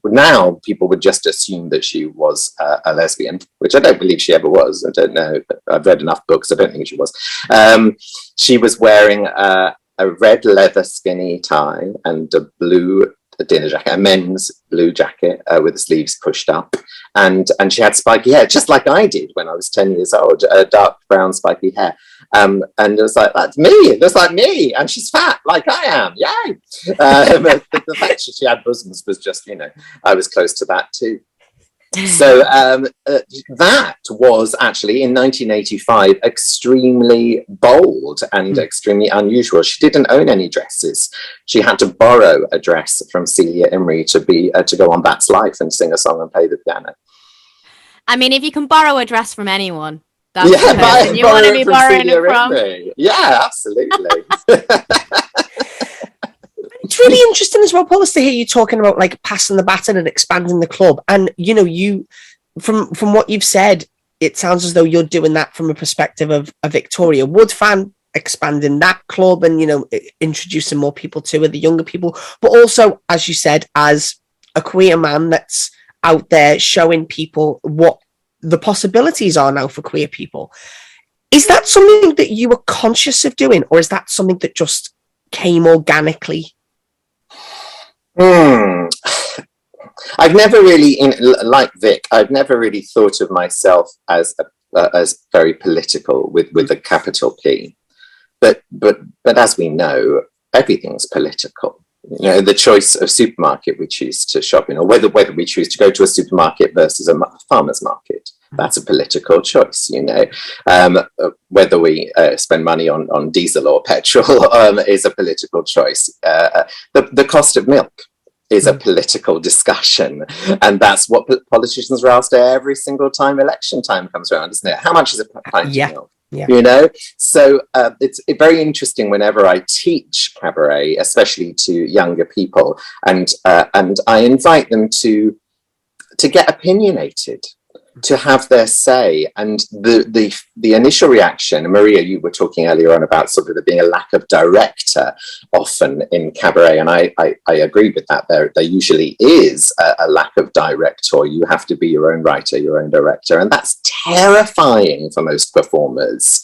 now people would just assume that she was a lesbian, which I don't believe she ever was. I don't know. I've read enough books. I don't think she was. She was wearing a red leather skinny tie and a blue dinner jacket, a men's blue jacket with the sleeves pushed up. And she had spiky hair, just like I did when I was 10 years old, dark brown spiky hair. And it was like, that's me, that's like me. And she's fat, like I am, yay. The fact that she had bosoms was just, I was close to that too. So that was actually in 1985 extremely bold and extremely unusual. She didn't own any dresses. She had to borrow a dress from Celia Imrie to go on That's Life and sing a song and play the piano. I mean, if you can borrow a dress from anyone, that's the person you want to be borrowing it from. Yeah, absolutely. It's really interesting as well, Paulus, to hear you talking about like passing the baton and expanding the club. And you from what you've said, it sounds as though you're doing that from a perspective of a Victoria Wood fan, expanding that club and introducing more people to it, the younger people, but also, as you said, as a queer man that's out there showing people what the possibilities are now for queer people. Is that something that you were conscious of doing, or is that something that just came organically? I've never really, like Vic, I've never really thought of myself as very political with a capital P. But as we know, everything's political. The choice of supermarket we choose to shop in, or whether we choose to go to a supermarket versus a farmer's market, that's a political choice. Whether we spend money on diesel or petrol is a political choice. The cost of milk is a political discussion, and that's what politicians are asked every single time election time comes around, isn't it? How much is a pint of milk? Yeah. So it's very interesting whenever I teach cabaret, especially to younger people, and I invite them to get opinionated, to have their say. And the initial reaction, Maria, you were talking earlier on about sort of there being a lack of director often in cabaret, and I agree with that. There usually is a lack of director. You have to be your own writer, your own director, and that's terrifying for most performers,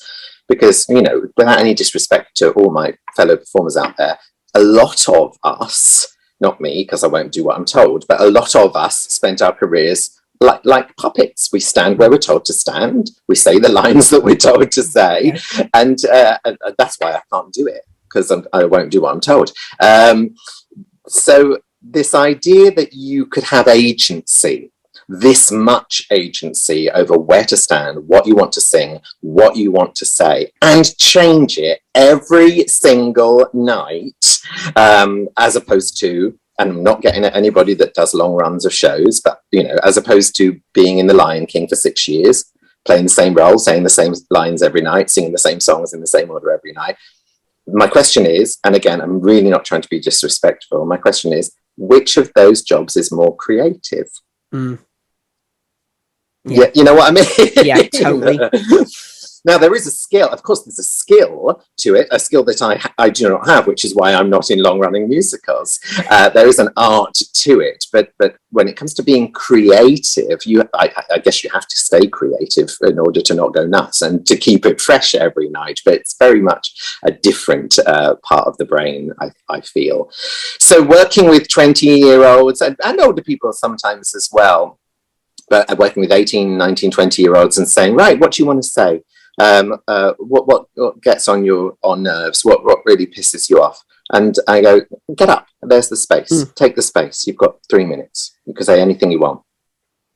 because without any disrespect to all my fellow performers out there, a lot of us, not me because I won't do what I'm told, but a lot of us spent our careers like puppets. We stand where we're told to stand. We say the lines that we're told to say. And that's why I can't do it, because I won't do what I'm told. So this idea that you could have agency, this much agency over where to stand, what you want to sing, what you want to say, and change it every single night, as opposed to and I'm not getting at anybody that does long runs of shows, but, you know, as opposed to being in The Lion King for 6 years, playing the same role, saying the same lines every night, singing the same songs in the same order every night. My question is, and again, I'm really not trying to be disrespectful, my question is, which of those jobs is more creative? Yeah, you know what I mean? Yeah, totally. Now, there is a skill, of course, there's a skill to it, a skill that I do not have, which is why I'm not in long-running musicals. There is an art to it, but when it comes to being creative, I guess you have to stay creative in order to not go nuts and to keep it fresh every night, but it's very much a different part of the brain, I feel. So working with 20-year-olds and older people sometimes as well, but working with 18, 19, 20-year-olds and saying, right, what do you want to say? What gets on your nerves? What really pisses you off? And I go, get up. There's the space. Take the space. You've got 3 minutes. You can say anything you want.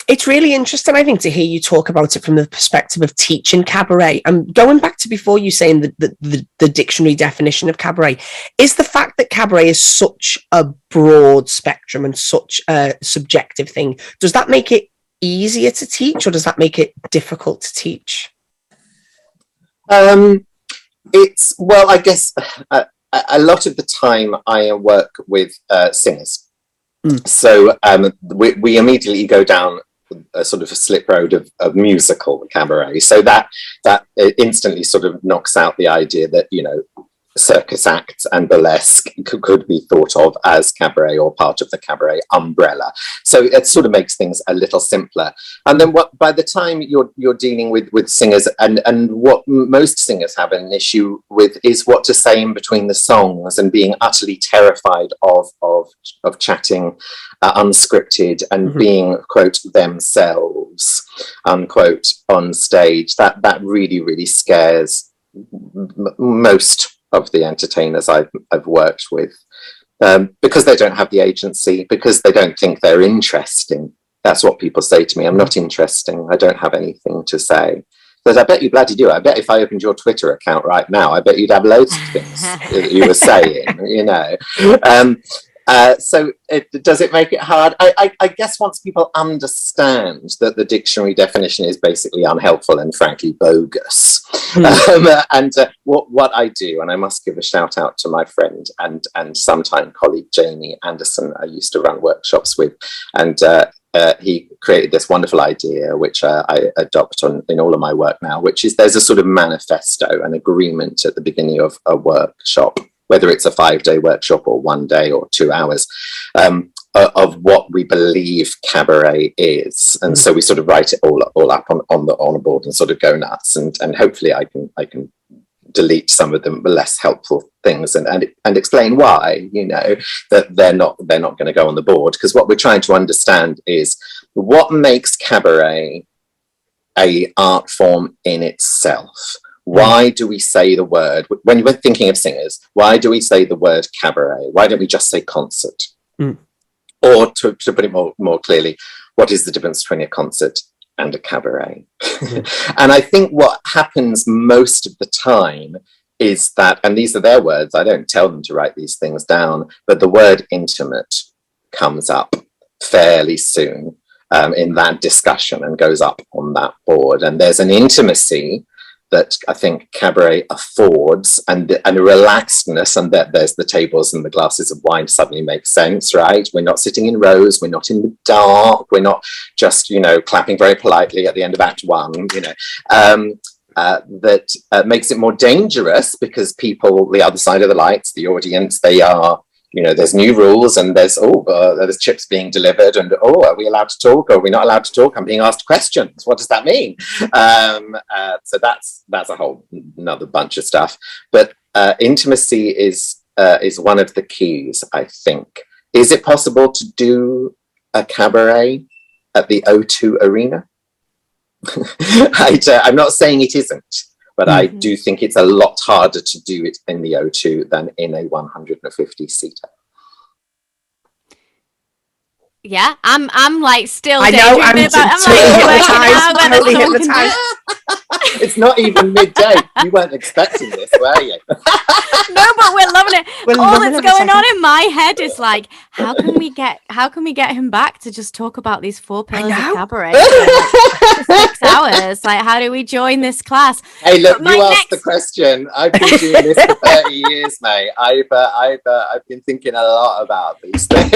It's really interesting, I think, to hear you talk about it from the perspective of teaching cabaret. And going back to before you saying the dictionary definition of cabaret, is the fact that cabaret is such a broad spectrum and such a subjective thing, does that make it easier to teach, or does that make it difficult to teach? It's, well, I guess a lot of the time I work with singers. So we immediately go down a sort of a slip road of musical cabaret. So that instantly sort of knocks out the idea that, you know, circus acts and burlesque could be thought of as cabaret or part of the cabaret umbrella. So it sort of makes things a little simpler. And then by the time you're dealing with singers, and what most singers have an issue with is what to say in between the songs, and being utterly terrified of chatting unscripted and being, quote, themselves, unquote, on stage. That really, really scares most of the entertainers I've worked with, because they don't have the agency, because they don't think they're interesting. That's what people say to me. I'm not interesting. I don't have anything to say. But I bet you bloody do. I bet if I opened your Twitter account right now, I bet you'd have loads of things that you were saying, you know. So does it make it hard? I guess once people understand that the dictionary definition is basically unhelpful and frankly bogus. And what I do, and I must give a shout out to my friend and sometime colleague Jamie Anderson, I used to run workshops with, and he created this wonderful idea, which I adopt in all of my work now, which is there's a sort of manifesto, an agreement at the beginning of a workshop, whether it's a 5-day workshop or 1 day or 2 hours, of what we believe cabaret is. And so we sort of write it all up on a board and sort of go nuts. And hopefully I can delete some of the less helpful things and explain why, you know, that they're not going to go on the board. Because what we're trying to understand is what makes cabaret a art form in itself. Why do we say the word, when we're thinking of singers, why do we say the word cabaret? Why don't we just say concert? Or to put it more clearly, what is the difference between a concert and a cabaret? And I think what happens most of the time is that, and these are their words, I don't tell them to write these things down, but the word intimate comes up fairly soon in that discussion and goes up on that board. And there's an intimacy that I think cabaret affords, and a relaxedness, and that there's the tables and the glasses of wine suddenly make sense, right? We're not sitting in rows, we're not in the dark, we're not just, you know, clapping very politely at the end of Act 1, you know. That makes it more dangerous because people, the other side of the lights, the audience, they are, you know, there's new rules, and there's chips being delivered, and are we allowed to talk, or are we not allowed to talk? I'm being asked questions. What does that mean? So that's a whole another bunch of stuff. But intimacy is one of the keys, I think. Is it possible to do a cabaret at the O2 Arena? I'm not saying it isn't. But I do think it's a lot harder to do it in the O2 than in a 150-seater. Yeah, I'm like still I know, I'm daydreaming about. I'm totally hypnotized. It's not even midday. You weren't expecting this, were you? No, but we're loving it. All that's going on in my head is like, how can we get him back to just talk about these 4 pillars of cabaret for 6 hours? Like, how do we join this class? Hey, look, you asked the question. I've been doing this for 30 years, mate. I've been thinking a lot about these things.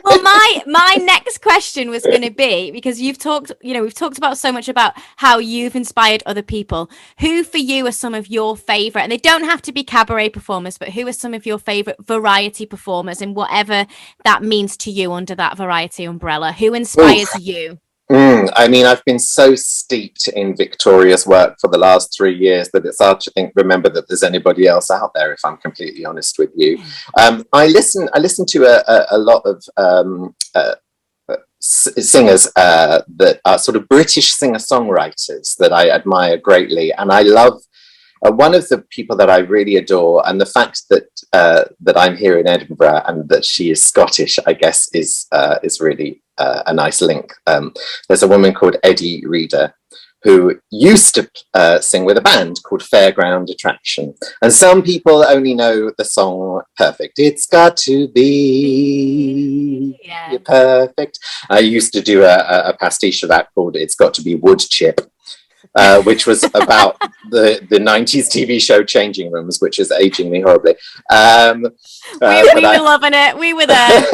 Well, my next question was going to be, because we've talked about so much about how you've inspired other people. Who for you are some of your favorite, and they don't have to be cabaret performers, but who are some of your favorite variety performers, and whatever that means to you under that variety umbrella? Who inspires you? I mean, I've been so steeped in Victoria's work for the last 3 years that it's hard to remember that there's anybody else out there, if I'm completely honest with you. I listen to a lot of singers that are sort of British singer-songwriters that I admire greatly, and I love one of the people that I really adore, and the fact that that I'm here in Edinburgh and that she is Scottish, I guess, is really a nice link. There's a woman called Eddie Reader who used to sing with a band called Fairground Attraction, and some people only know the song Perfect. It's got to be perfect. I used to do a pastiche of that called It's Got to Be Wood Chip, which was about the 90s TV show Changing Rooms, which is aging me horribly. We were loving it. We were there.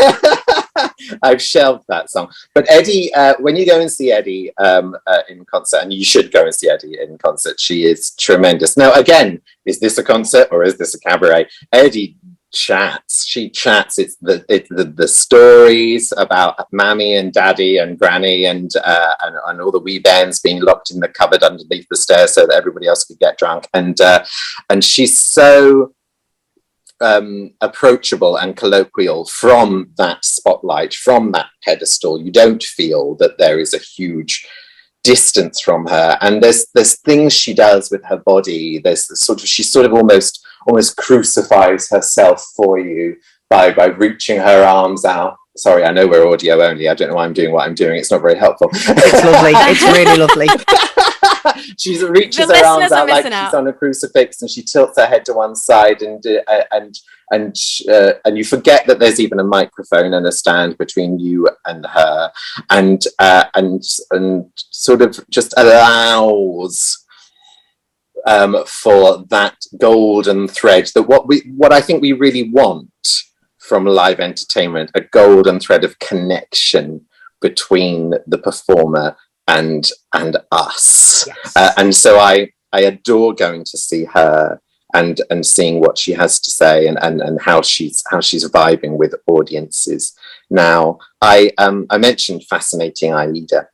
I've shelved that song. But Eddie, when you go and see Eddie in concert, and you should go and see Eddie in concert, she is tremendous. Now, again, is this a concert or is this a cabaret? Eddie chats. She chats. It's the stories about Mammy and Daddy and Granny and all the wee bairns being locked in the cupboard underneath the stairs so that everybody else could get drunk. And she's so approachable and colloquial from that spotlight, from that pedestal. You don't feel that there is a huge distance from her, and there's things she does with her body. She sort of almost crucifies herself for you by reaching her arms out. Sorry, I know we're audio only. I don't know why I'm doing what I'm doing. It's not very helpful. It's lovely. It's really lovely. She reaches her arms out like she's on a crucifix, and she tilts her head to one side, and you forget that there's even a microphone and a stand between you and her, and sort of just allows for that golden thread, that what I think we really want from live entertainment, a golden thread of connection between the performer and us. Yes. And so I adore going to see her and seeing what she has to say and how she's vibing with audiences. Now, I mentioned Fascinating Aida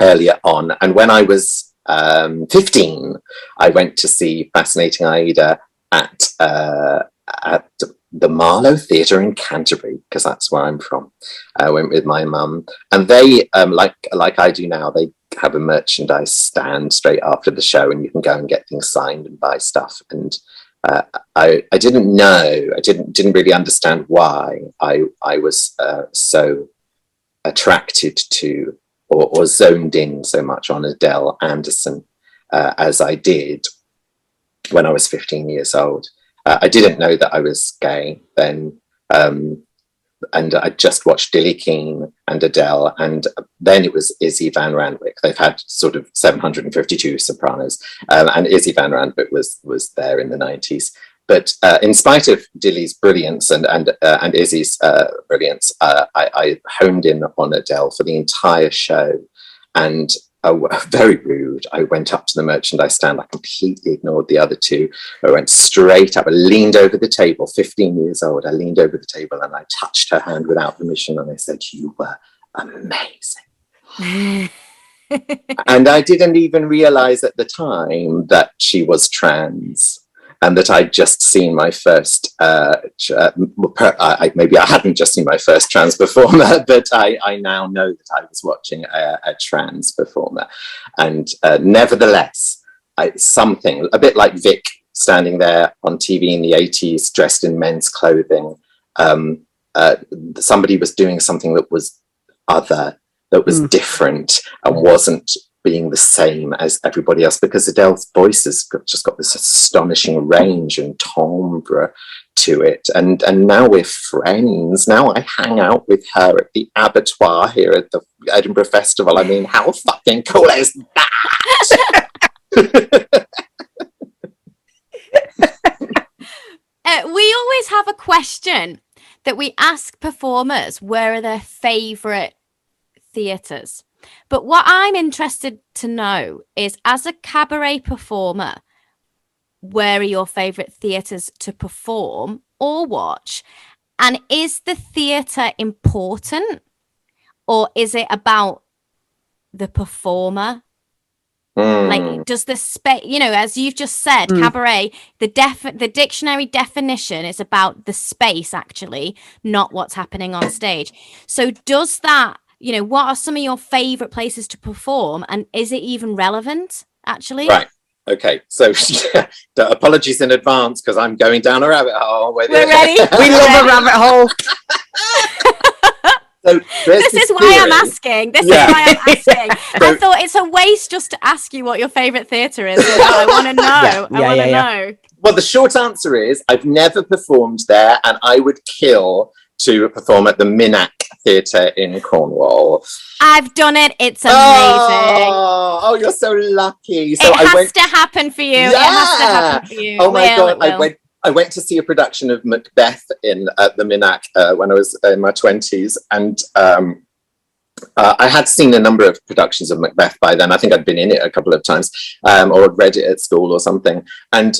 earlier on, and when I was 15, I went to see Fascinating Aida at the Marlow Theatre in Canterbury, because that's where I'm from. I went with my mum, and they, like I do now, they have a merchandise stand straight after the show, and you can go and get things signed and buy stuff. And I didn't know, I didn't really understand why I was so attracted to or zoned in so much on Adele Anderson as I did when I was 15 years old. I didn't know that I was gay then, and I just watched Dilly Keane and Adele, and then it was Izzy Van Randwick. They've had sort of 752 sopranos, and Izzy Van Randwick was there in the 90s. But in spite of Dilly's brilliance and Izzy's brilliance, I honed in on Adele for the entire show, and very rude. I went up to the merchandise stand. I completely ignored the other two. I went straight up. I leaned over the table, 15 years old. I leaned over the table and I touched her hand without permission. And I said, "You were amazing." And I didn't even realize at the time that she was trans, and that I'd just seen my first, maybe I hadn't just seen my first trans performer, but I now know that I was watching a trans performer. And nevertheless, something, a bit like Vic standing there on TV in the 80s, dressed in men's clothing, somebody was doing something that was other, that was different, and wasn't being the same as everybody else, because Adele's voice has just got this astonishing range and timbre to it. And now we're friends. Now I hang out with her at the abattoir here at the Edinburgh Festival. I mean, how fucking cool is that? We always have a question that we ask performers, where are their favourite theatres? But what I'm interested to know is, as a cabaret performer, where are your favourite theatres to perform or watch? And is the theatre important, or is it about the performer? Like, does the space, as you've just said, cabaret, the dictionary definition is about the space, actually, not what's happening on stage. So does that, what are some of your favorite places to perform, and is it even relevant, actually? Right. Okay. So apologies in advance, because I'm going down a rabbit hole. We're ready. We love a rabbit hole. So this is why I'm asking. I thought it's a waste just to ask you what your favourite theatre is. I want to know. I want to know. Well, the short answer is I've never performed there, and I would kill to perform at the Minnack Theatre in Cornwall. I've done it. It's amazing. Oh, you're so lucky. So it has to happen for you. Yeah. It has to happen for you. Oh my God. I went to see a production of Macbeth at the Minnack when I was in my 20s, and I had seen a number of productions of Macbeth by then. I think I'd been in it a couple of times, or had read it at school or something, and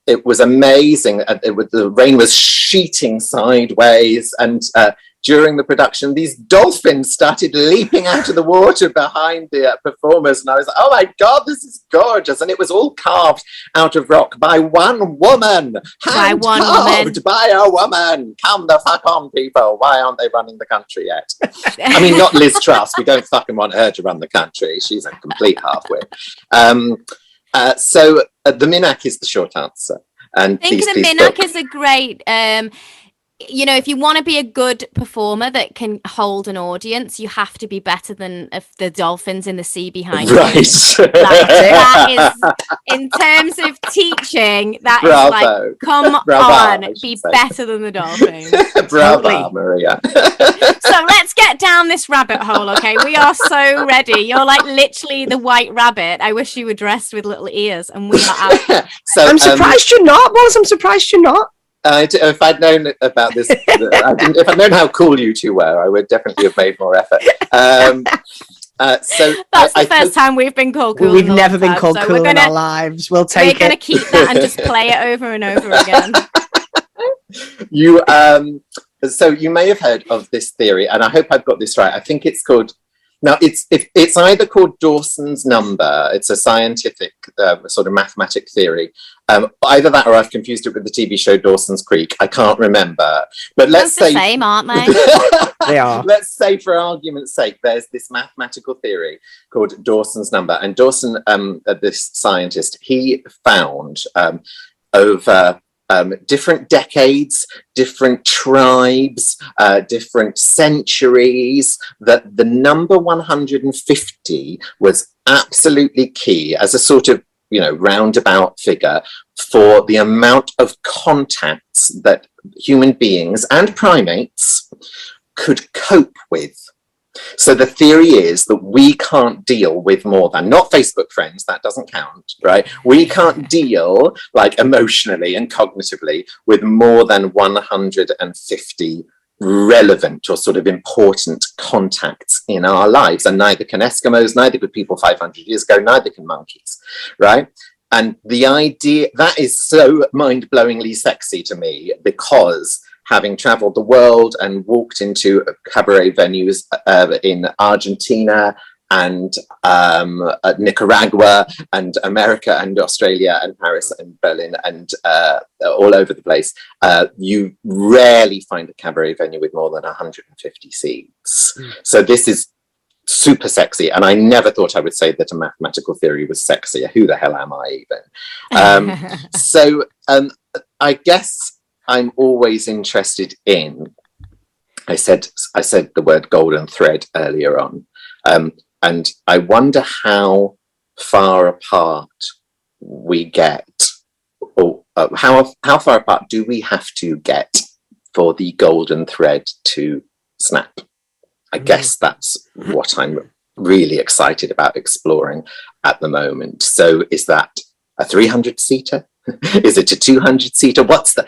it was amazing. The rain was sheeting sideways, and during the production, these dolphins started leaping out of the water behind the performers, and I was like, oh my God, this is gorgeous. And it was all carved out of rock by one woman. By a woman. Come the fuck on, people. Why aren't they running the country yet? I mean, not Liz Truss. We don't fucking want her to run the country. She's a complete halfwit. So the Minnack is the short answer. And I think the Minnack is a great... if you want to be a good performer that can hold an audience, you have to be better than the dolphins in the sea behind you. Right. That is, in terms of teaching, that is like, come on, be better than the dolphins. Bravo, Maria. So let's get down this rabbit hole, okay? We are so ready. You're like literally the white rabbit. I wish you were dressed with little ears, and we are out. So, I'm surprised you're not, Wallace. I'm surprised you're not. If I'd known about this, if I'd known how cool you two were, I would definitely have made more effort. So that's the first time we've been called cool. We've never been called cool in our lives. We'll take it. We're going to keep that and just play it over and over again. So you may have heard of this theory, and I hope I've got this right. I think it's called. Now, it's either called Dawson's number. It's a scientific sort of mathematic theory. Either that, or I've confused it with the TV show Dawson's Creek. I can't remember. But let's say the same, aren't they? They are. Let's say, for argument's sake, there's this mathematical theory called Dawson's number, and Dawson, this scientist, he found over different decades, different tribes, different centuries, that the number 150 was absolutely key as a sort of, roundabout figure for the amount of contacts that human beings and primates could cope with. So the theory is that we can't deal with more than, not Facebook friends, that doesn't count, right? We can't deal, like, emotionally and cognitively with more than 150 relevant or sort of important contacts in our lives. And neither can Eskimos, neither could people 500 years ago, neither can monkeys, right? And the idea, that is so mind-blowingly sexy to me, because having traveled the world and walked into cabaret venues in Argentina and Nicaragua and America and Australia and Paris and Berlin and all over the place, you rarely find a cabaret venue with more than 150 seats. So this is super sexy, and I never thought I would say that a mathematical theory was sexy. Who the hell am I even? So I guess I'm always interested in, I said the word golden thread earlier on. And I wonder how far apart we get, or how far apart do we have to get for the golden thread to snap? I guess that's what I'm really excited about exploring at the moment. So is that a 300-seater? Is it a 200-seater? What's the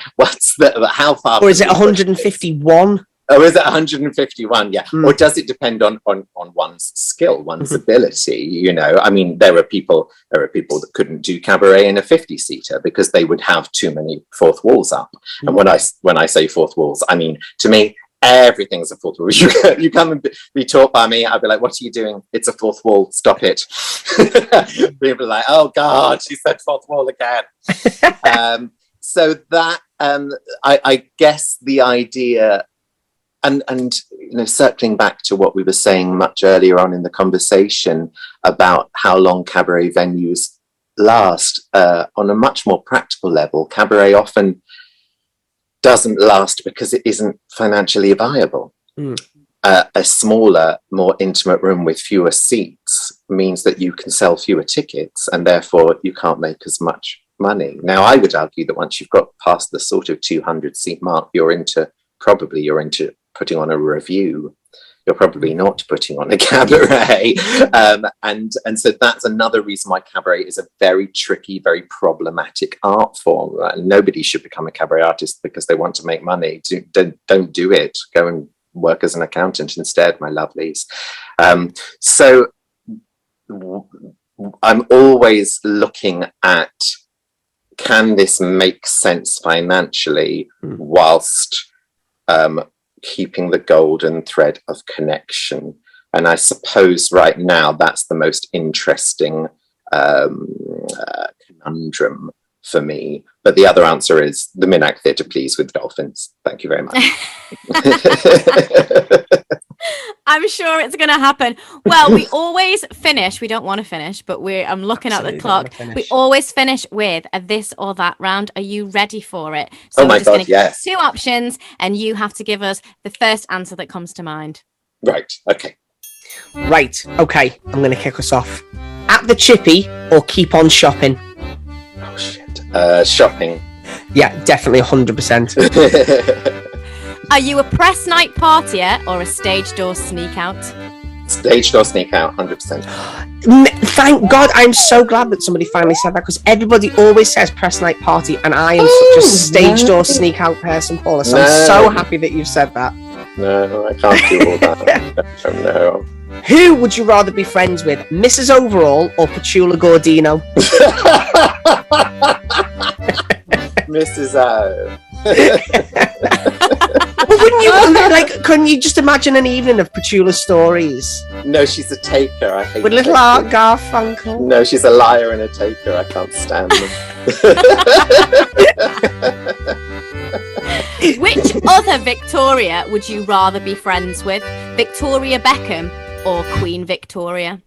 how far? Or is it 151? Oh, is it 151? Yeah. Or does it depend on one's skill, one's ability? You know, I mean, there are people that couldn't do cabaret in a 50-seater because they would have too many fourth walls up. And when I say fourth walls, I mean, to me, everything's a fourth wall. You come and be taught by me, I'll be like, what are you doing? It's a fourth wall. Stop it. People are like, oh God, she said fourth wall again. So that, I guess the idea, and you know, circling back to what we were saying much earlier on in the conversation about how long cabaret venues last, on a much more practical level, cabaret often doesn't last because it isn't financially viable. A smaller, more intimate room with fewer seats means that you can sell fewer tickets and therefore you can't make as much money. Now, I would argue that once you've got past the sort of 200-seat mark, you're into putting on a review. You're probably not putting on a cabaret. And so that's another reason why cabaret is a very tricky, very problematic art form. Nobody should become a cabaret artist because they want to make money. Don't do it. Go and work as an accountant instead, my lovelies. So I'm always looking at, can this make sense financially whilst keeping the golden thread of connection? And I suppose right now that's the most interesting conundrum for me. But the other answer is the Minnack Theatre, please, with dolphins. Thank you very much. I'm sure it's going to happen. Well, we always finish. We don't want to finish, but I'm looking at the clock. We always finish with a this or that round. Are you ready for it? So oh my God, yes. Two options, and you have to give us the first answer that comes to mind. Right. Okay. Right. Okay. I'm going to kick us off. At the Chippy or keep on shopping? Oh shit. Shopping. Yeah, definitely 100%. Are you a press night partier or a stage door sneak out? Stage door sneak out, 100%. Thank God, I'm so glad that somebody finally said that, because everybody always says press night party, and I am such a stage door sneak out person, Paula. So I'm so happy that you've said that. No, I can't do all that. No. Who would you rather be friends with, Mrs. Overall or Petula Gordino? Mrs. O. Wouldn't you couldn't you just imagine an evening of Petula's stories? No, she's a taker. I hate with little Art Garfunkel. No, she's a liar and a taker. I can't stand them. Which other Victoria would you rather be friends with? Victoria Beckham or Queen Victoria?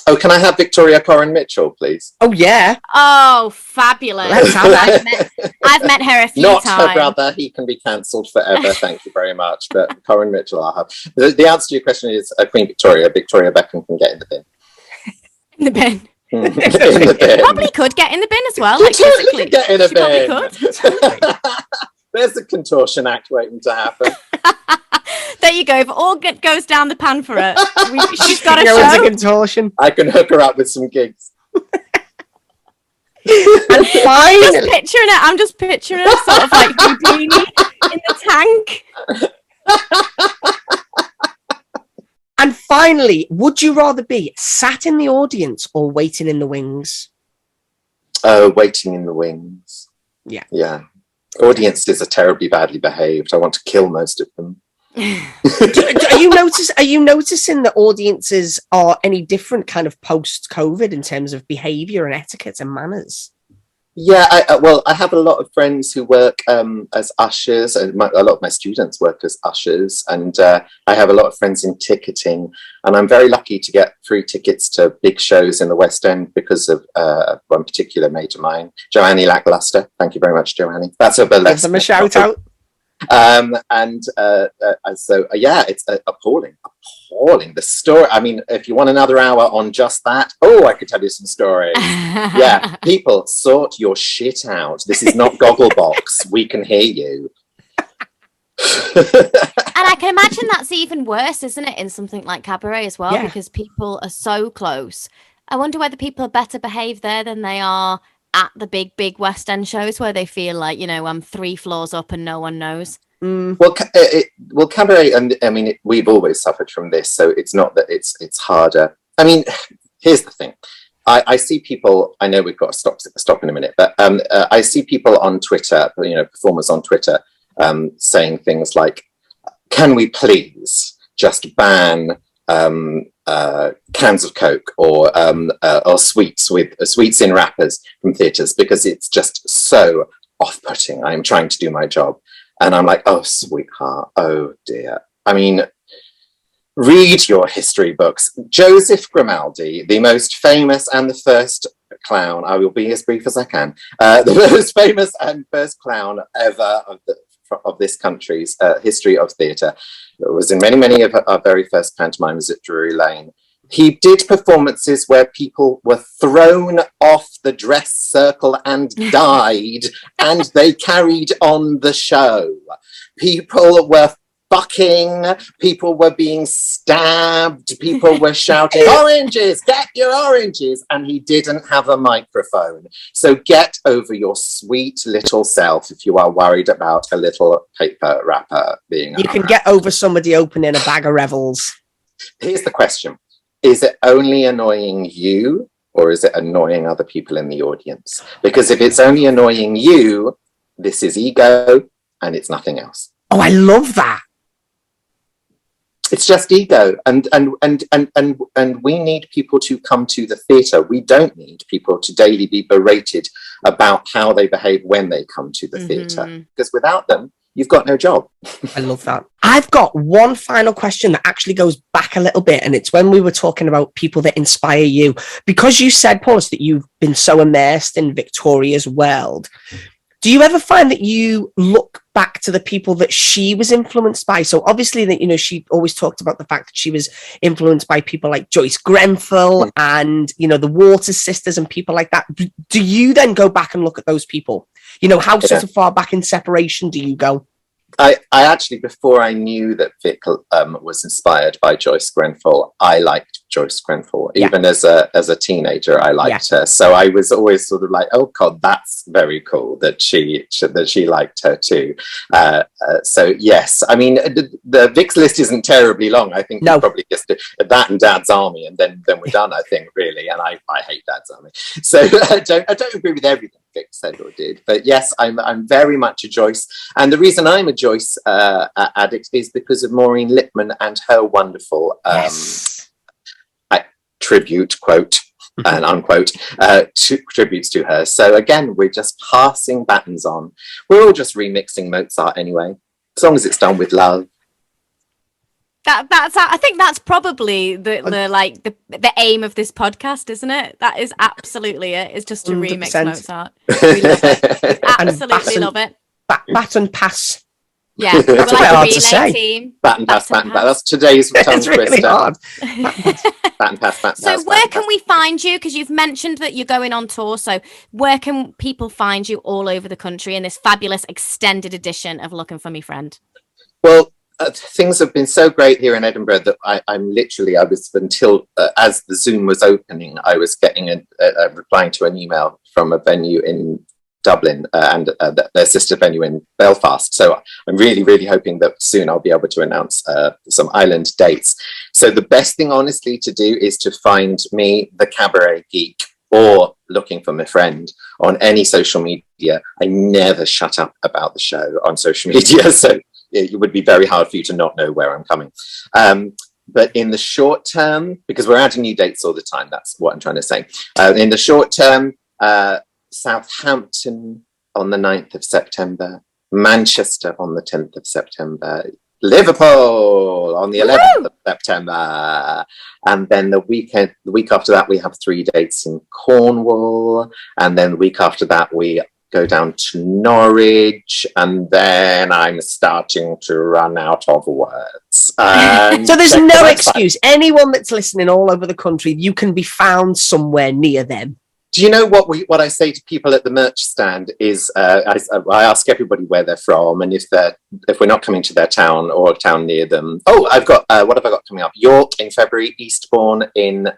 Oh, can I have Victoria Coren Mitchell, please? Oh, yeah. Oh, fabulous. I've met her a few times. Not her brother. He can be cancelled forever. Thank you very much. But Coren Mitchell, I'll have. The answer to your question is Queen Victoria. Victoria Beckham can get in the bin. In the bin. In the bin. Probably could get in the bin as well. She like physically. Could get in a bin. Probably could. There's a contortion act waiting to happen. There you go. If all goes down the pan for her, she's got a go show. Into contortion. I can hook her up with some gigs. And finally, I'm just picturing her sort of like Houdini in the tank. And finally, would you rather be sat in the audience or waiting in the wings? Waiting in the wings. Yeah. Yeah. Audiences are terribly badly behaved. I want to kill most of them. Are you noticing that audiences are any different kind of post-COVID in terms of behaviour and etiquette and manners? Yeah, I have a lot of friends who work as ushers, and a lot of my students work as ushers, and I have a lot of friends in ticketing, and I'm very lucky to get free tickets to big shows in the West End because of one particular mate of mine, Joanne Lackluster. Thank you very much, Joanne. That's a burlesque. Give them a shout out. It's appalling. The story. I mean, if you want another hour on just that, I could tell you some stories. Yeah, people, sort your shit out. This is not Gogglebox. We can hear you. And I can imagine that's even worse, isn't it, in something like Cabaret as well, because people are so close. I wonder whether people are better behaved there than they are at the big West End shows where they feel like, I'm 3 floors up and no one knows. Well, Cabaret, and I mean, we've always suffered from this, so it's not that it's harder. I mean, here's the thing. I see people, I know we've got to stop in a minute, but I see people on Twitter, performers on Twitter, saying things like, can we please just ban cans of Coke or sweets in wrappers from theatres, because it's just so off-putting. I'm trying to do my job. And I'm like, oh, sweetheart, oh dear. I mean, read your history books. Joseph Grimaldi, the most famous and the first clown, I will be as brief as I can, the most famous and first clown ever of this country's history of theatre. It was in many of our very first pantomimes at Drury Lane. He did performances where people were thrown off the dress circle and died, and they carried on the show. People were fucking, people were being stabbed, people were shouting, oranges, get your oranges, and he didn't have a microphone. So get over your sweet little self if you are worried about a little paper wrapper being... You can get over somebody opening a bag of Revels. Here's the question. Is it only annoying you, or is it annoying other people in the audience? Because if it's only annoying you, this is ego and it's nothing else. Oh, I love that. It's just ego, and we need people to come to the theatre. We don't need people to daily be berated about how they behave when they come to the theatre, because without them, you've got no job. I love that. I've got one final question that actually goes back a little bit, and it's when we were talking about people that inspire you. Because you said, Paulus, that you've been so immersed in Victoria's world. Do you ever find that you look back to the people that she was influenced by? So obviously that, she always talked about the fact that she was influenced by people like Joyce Grenfell and, the Waters sisters and people like that. Do you then go back and look at those people? How sort of far back in separation do you go? I actually, before I knew that Vic was inspired by Joyce Grenfell, I liked Joyce Grenfell. Even as a teenager, I liked her. So I was always sort of like, oh God, that's very cool that she liked her too. So yes, I mean, the Vic's list isn't terribly long. I think we probably just that and Dad's Army, and then we're done, I think, really. And I hate Dad's Army. So I don't agree with everything Vic said or did. But yes, I'm very much a Joyce. And the reason I'm a Joyce addict is because of Maureen Lipman and her wonderful tribute, quote and unquote, tributes to her. So again, we're just passing batons on. We're all just remixing Mozart anyway, as long as it's done with love. I think that's probably the aim of this podcast, isn't it? That is absolutely it. It's just to 100%. Remix Mozart. We love it. Absolutely love it. Baton pass. Yeah, that's we're quite hard relay to say. Team. Baton pass. That's today's tongue It's really twister. hard. Baton pass. So where can we find you? Because you've mentioned that you're going on tour. So where can people find you all over the country in this fabulous extended edition of Looking for Me Friend? Well, things have been so great here in Edinburgh that I was until as the Zoom was opening, I was getting replying to an email from a venue in Dublin and their sister venue in Belfast. So I'm really, really hoping that soon I'll be able to announce some island dates. So the best thing, honestly, to do is to find me, the Cabaret Geek, or Looking for My Friend on any social media. I never shut up about the show on social media, so it would be very hard for you to not know where I'm coming. But in the short term, because we're adding new dates all the time, that's what I'm trying to say. In the short term, Southampton on the 9th of September, Manchester on the 10th of September, Liverpool on the 11th of September, and then the week after that we have 3 dates in Cornwall, and then the week after that we go down to Norwich, and then I'm starting to run out of words. So there's no excuse. Anyone that's listening all over the country, you can be found somewhere near them. Do you know what I say to people at the merch stand is I ask everybody where they're from, and if we're not coming to their town or a town near them. Oh, I've got what have I got coming up? York in February, Eastbourne in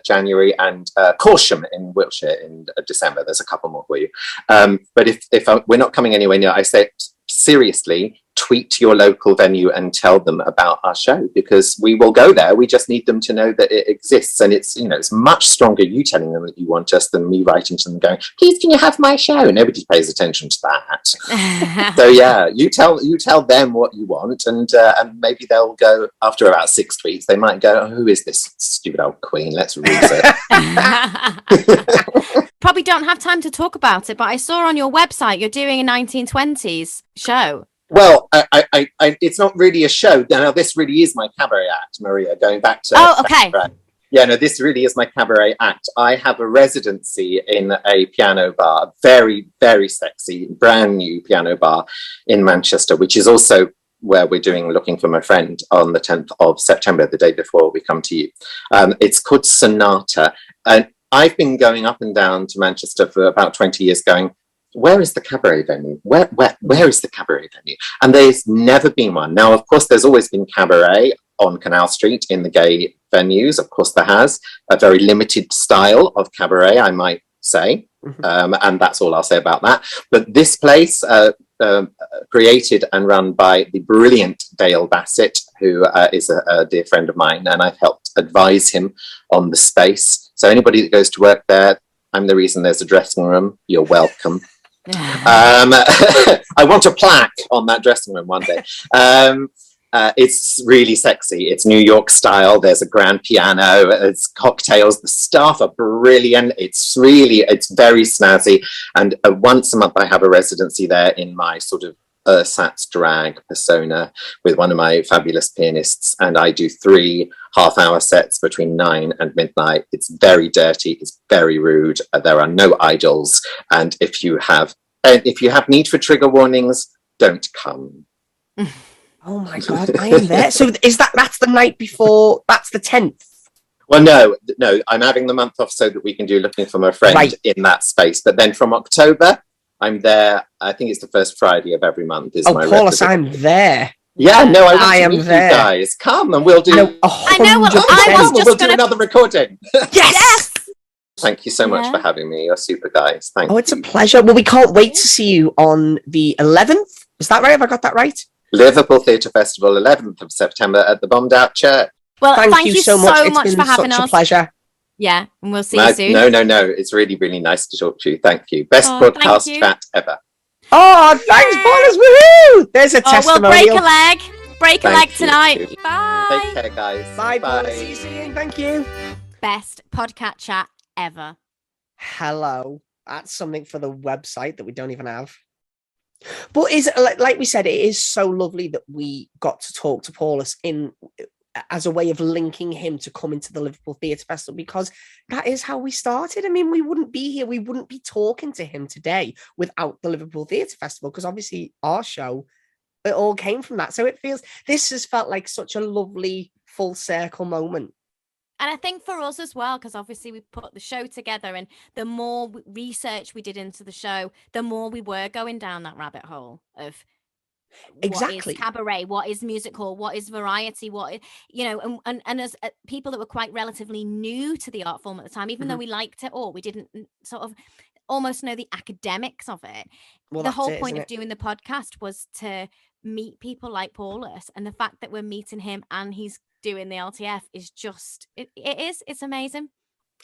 January, and Corsham in Wiltshire in December. There's a couple more for you. But if we're not coming anywhere near, I say seriously, tweet your local venue and tell them about our show, because we will go there. We just need them to know that it exists, and it's much stronger you telling them that you want us than me writing to them going, please can you have my show? Nobody pays attention to that. So yeah, you tell them what you want, and maybe they'll go after about 6 tweets. They might go, oh, who is this stupid old queen? Let's read it. Probably don't have time to talk about it, but I saw on your website you're doing a 1920s show. Well, I it's not really a show. Now, this really is my cabaret act, Maria, going back to... Oh, okay. Yeah, no, this really is my cabaret act. I have a residency in a piano bar, very, very sexy, brand new piano bar in Manchester, which is also where we're doing Looking for My Friend on the 10th of September, the day before we come to you. It's called Sonata. And I've been going up and down to Manchester for about 20 years going, where is the cabaret venue? Where is the cabaret venue? And there's never been one. Now, of course, there's always been cabaret on Canal Street in the gay venues. Of course, there has a very limited style of cabaret, I might say. And that's all I'll say about that. But this place, created and run by the brilliant Dale Bassett, who is a dear friend of mine, and I've helped advise him on the space. So anybody that goes to work there, I'm the reason there's a dressing room. You're welcome. I want a plaque on that dressing room one day. It's really sexy. It's New York style. There's a grand piano. It's cocktails. The staff are brilliant. It's very snazzy. And once a month I have a residency there in my sort of ersatz drag persona with one of my fabulous pianists, and I do 3 half-hour sets between 9 and midnight. It's very dirty. It's very rude. There are no idols, and if you have need for trigger warnings, don't come. Oh my god, I am there. So that's the night before? That's the 10th. Well, no, I'm having the month off so that we can do Looking for My Friend in that space. But then from October, I'm there. I think it's the first Friday of every month. Paulus, I'm there. Yeah, no, I am there. You guys, come and we'll do. No, I know. We'll do another recording. Yes. Thank you so much for having me. You're super guys. Thank you. Oh, it's a pleasure. Well, we can't wait to see you on the 11th. Is that right? Have I got that right? Liverpool Theatre Festival, 11th of September at the Bombed Out Church. Well, thank you so much for having us. Such a pleasure. Yeah, and we'll see you soon. No. It's really, really nice to talk to you. Thank you. Best podcast chat ever. Oh, thanks, Paulus. Woohoo! There's a testimonial. We'll break a leg tonight. You. Bye. Take care, guys. Bye, Paulus. See you soon. Thank you. Best podcast chat ever. Hello. That's something for the website that we don't even have. But like we said, it is so lovely that we got to talk to Paulus as a way of linking him to come into the Liverpool Theatre Festival, because that is how we started. I mean, we wouldn't be here. We wouldn't be talking to him today without the Liverpool Theatre Festival, because obviously our show, it all came from that. So this has felt like such a lovely full circle moment. And I think for us as well, because obviously we put the show together, and the more research we did into the show, the more we were going down that rabbit hole of exactly what is cabaret, what is music hall, what is variety, and as people that were quite relatively new to the art form at the time, even though we liked it all, we didn't sort of almost know the academics of it. Well, the whole point of doing the podcast was to meet people like Paulus, and the fact that we're meeting him and he's doing the LTF is just it's amazing.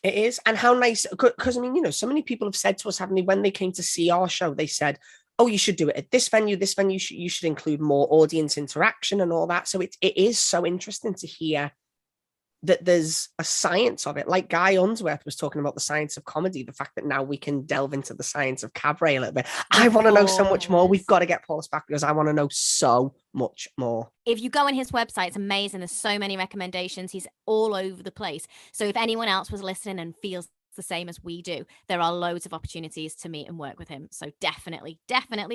It is. And how nice, because I mean, so many people have said to us, haven't they, when they came to see our show, they said, oh, you should do it at this venue, you should include more audience interaction and all that. So it is so interesting to hear that there's a science of it. Like Guy Unsworth was talking about the science of comedy, the fact that now we can delve into the science of cabaret a little bit. I want to know so much more. We've got to get Paulus back, because I want to know so much more. If you go on his website, it's amazing. There's so many recommendations. He's all over the place. So if anyone else was listening and feels the same as we do, there are loads of opportunities to meet and work with him. So definitely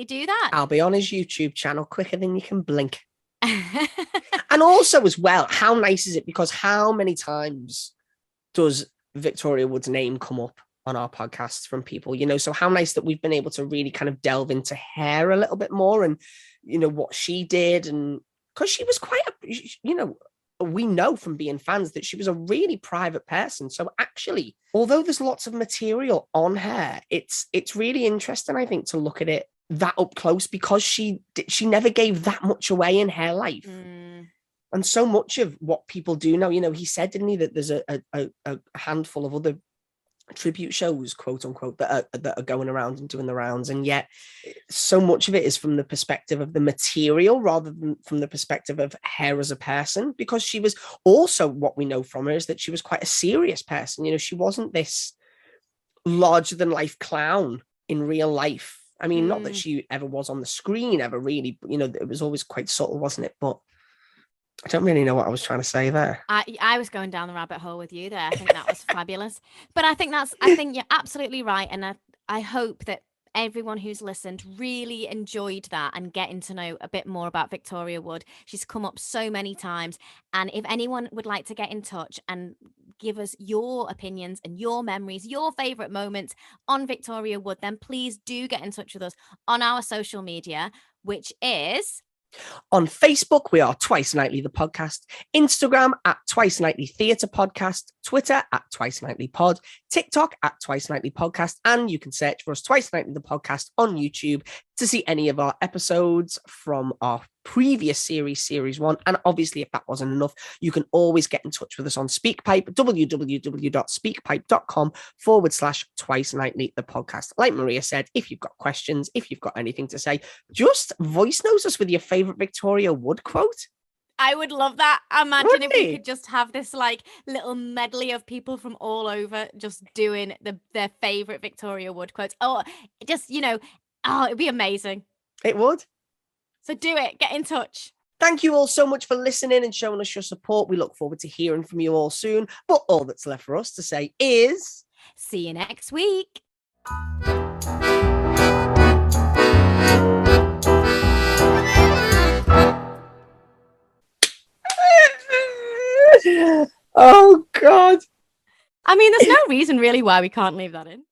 do that. I'll be on his YouTube channel quicker than you can blink. And also as well, how nice is it? Because how many times does Victoria Wood's name come up on our podcasts from people, you know? So how nice that we've been able to really kind of delve into her a little bit more and, you know, what she did. And because she was quite, you know, we know from being fans that she was a really private person. So actually, although there's lots of material on her, it's really interesting, I think, to look at it that up close, because she never gave that much away in her life. And so much of what people do know, you know, he said, didn't he, that there's a handful of other tribute shows, quote unquote, that are going around and doing the rounds, and yet so much of it is from the perspective of the material rather than from the perspective of her as a person, because she was also, what we know from her is that she was quite a serious person. You know, she wasn't this larger than life clown in real life. I mean, not that she ever was on the screen ever really, you know, it was always quite subtle, wasn't it? But I don't really know what I was trying to say there. I was going down the rabbit hole with you there. I think that was fabulous. But I think you're absolutely right. And I hope that everyone who's listened really enjoyed that and getting to know a bit more about Victoria Wood. She's come up so many times. And if anyone would like to get in touch and give us your opinions and your memories, your favourite moments on Victoria Wood, then please do get in touch with us on our social media, which is... On Facebook, we are Twice Nightly the Podcast. Instagram at Twice Nightly Theatre Podcast. Twitter at Twice Nightly Pod. TikTok at Twice Nightly Podcast. And you can search for us Twice Nightly the Podcast on YouTube to see any of our episodes from our previous series 1. And obviously, if that wasn't enough, you can always get in touch with us on SpeakPipe, www.speakpipe.com/Twice Nightly the Podcast. Like Maria said, if you've got questions, if you've got anything to say, just voice note us with your favorite Victoria Wood quote. I would love that. Imagine if we could just have this like little medley of people from all over just doing their favorite Victoria Wood quotes. Oh, just, you know, it'd be amazing. It would. So do it. Get in touch. Thank you all so much for listening and showing us your support. We look forward to hearing from you all soon. But all that's left for us to say is... see you next week. Oh, God. I mean, there's no reason really why we can't leave that in.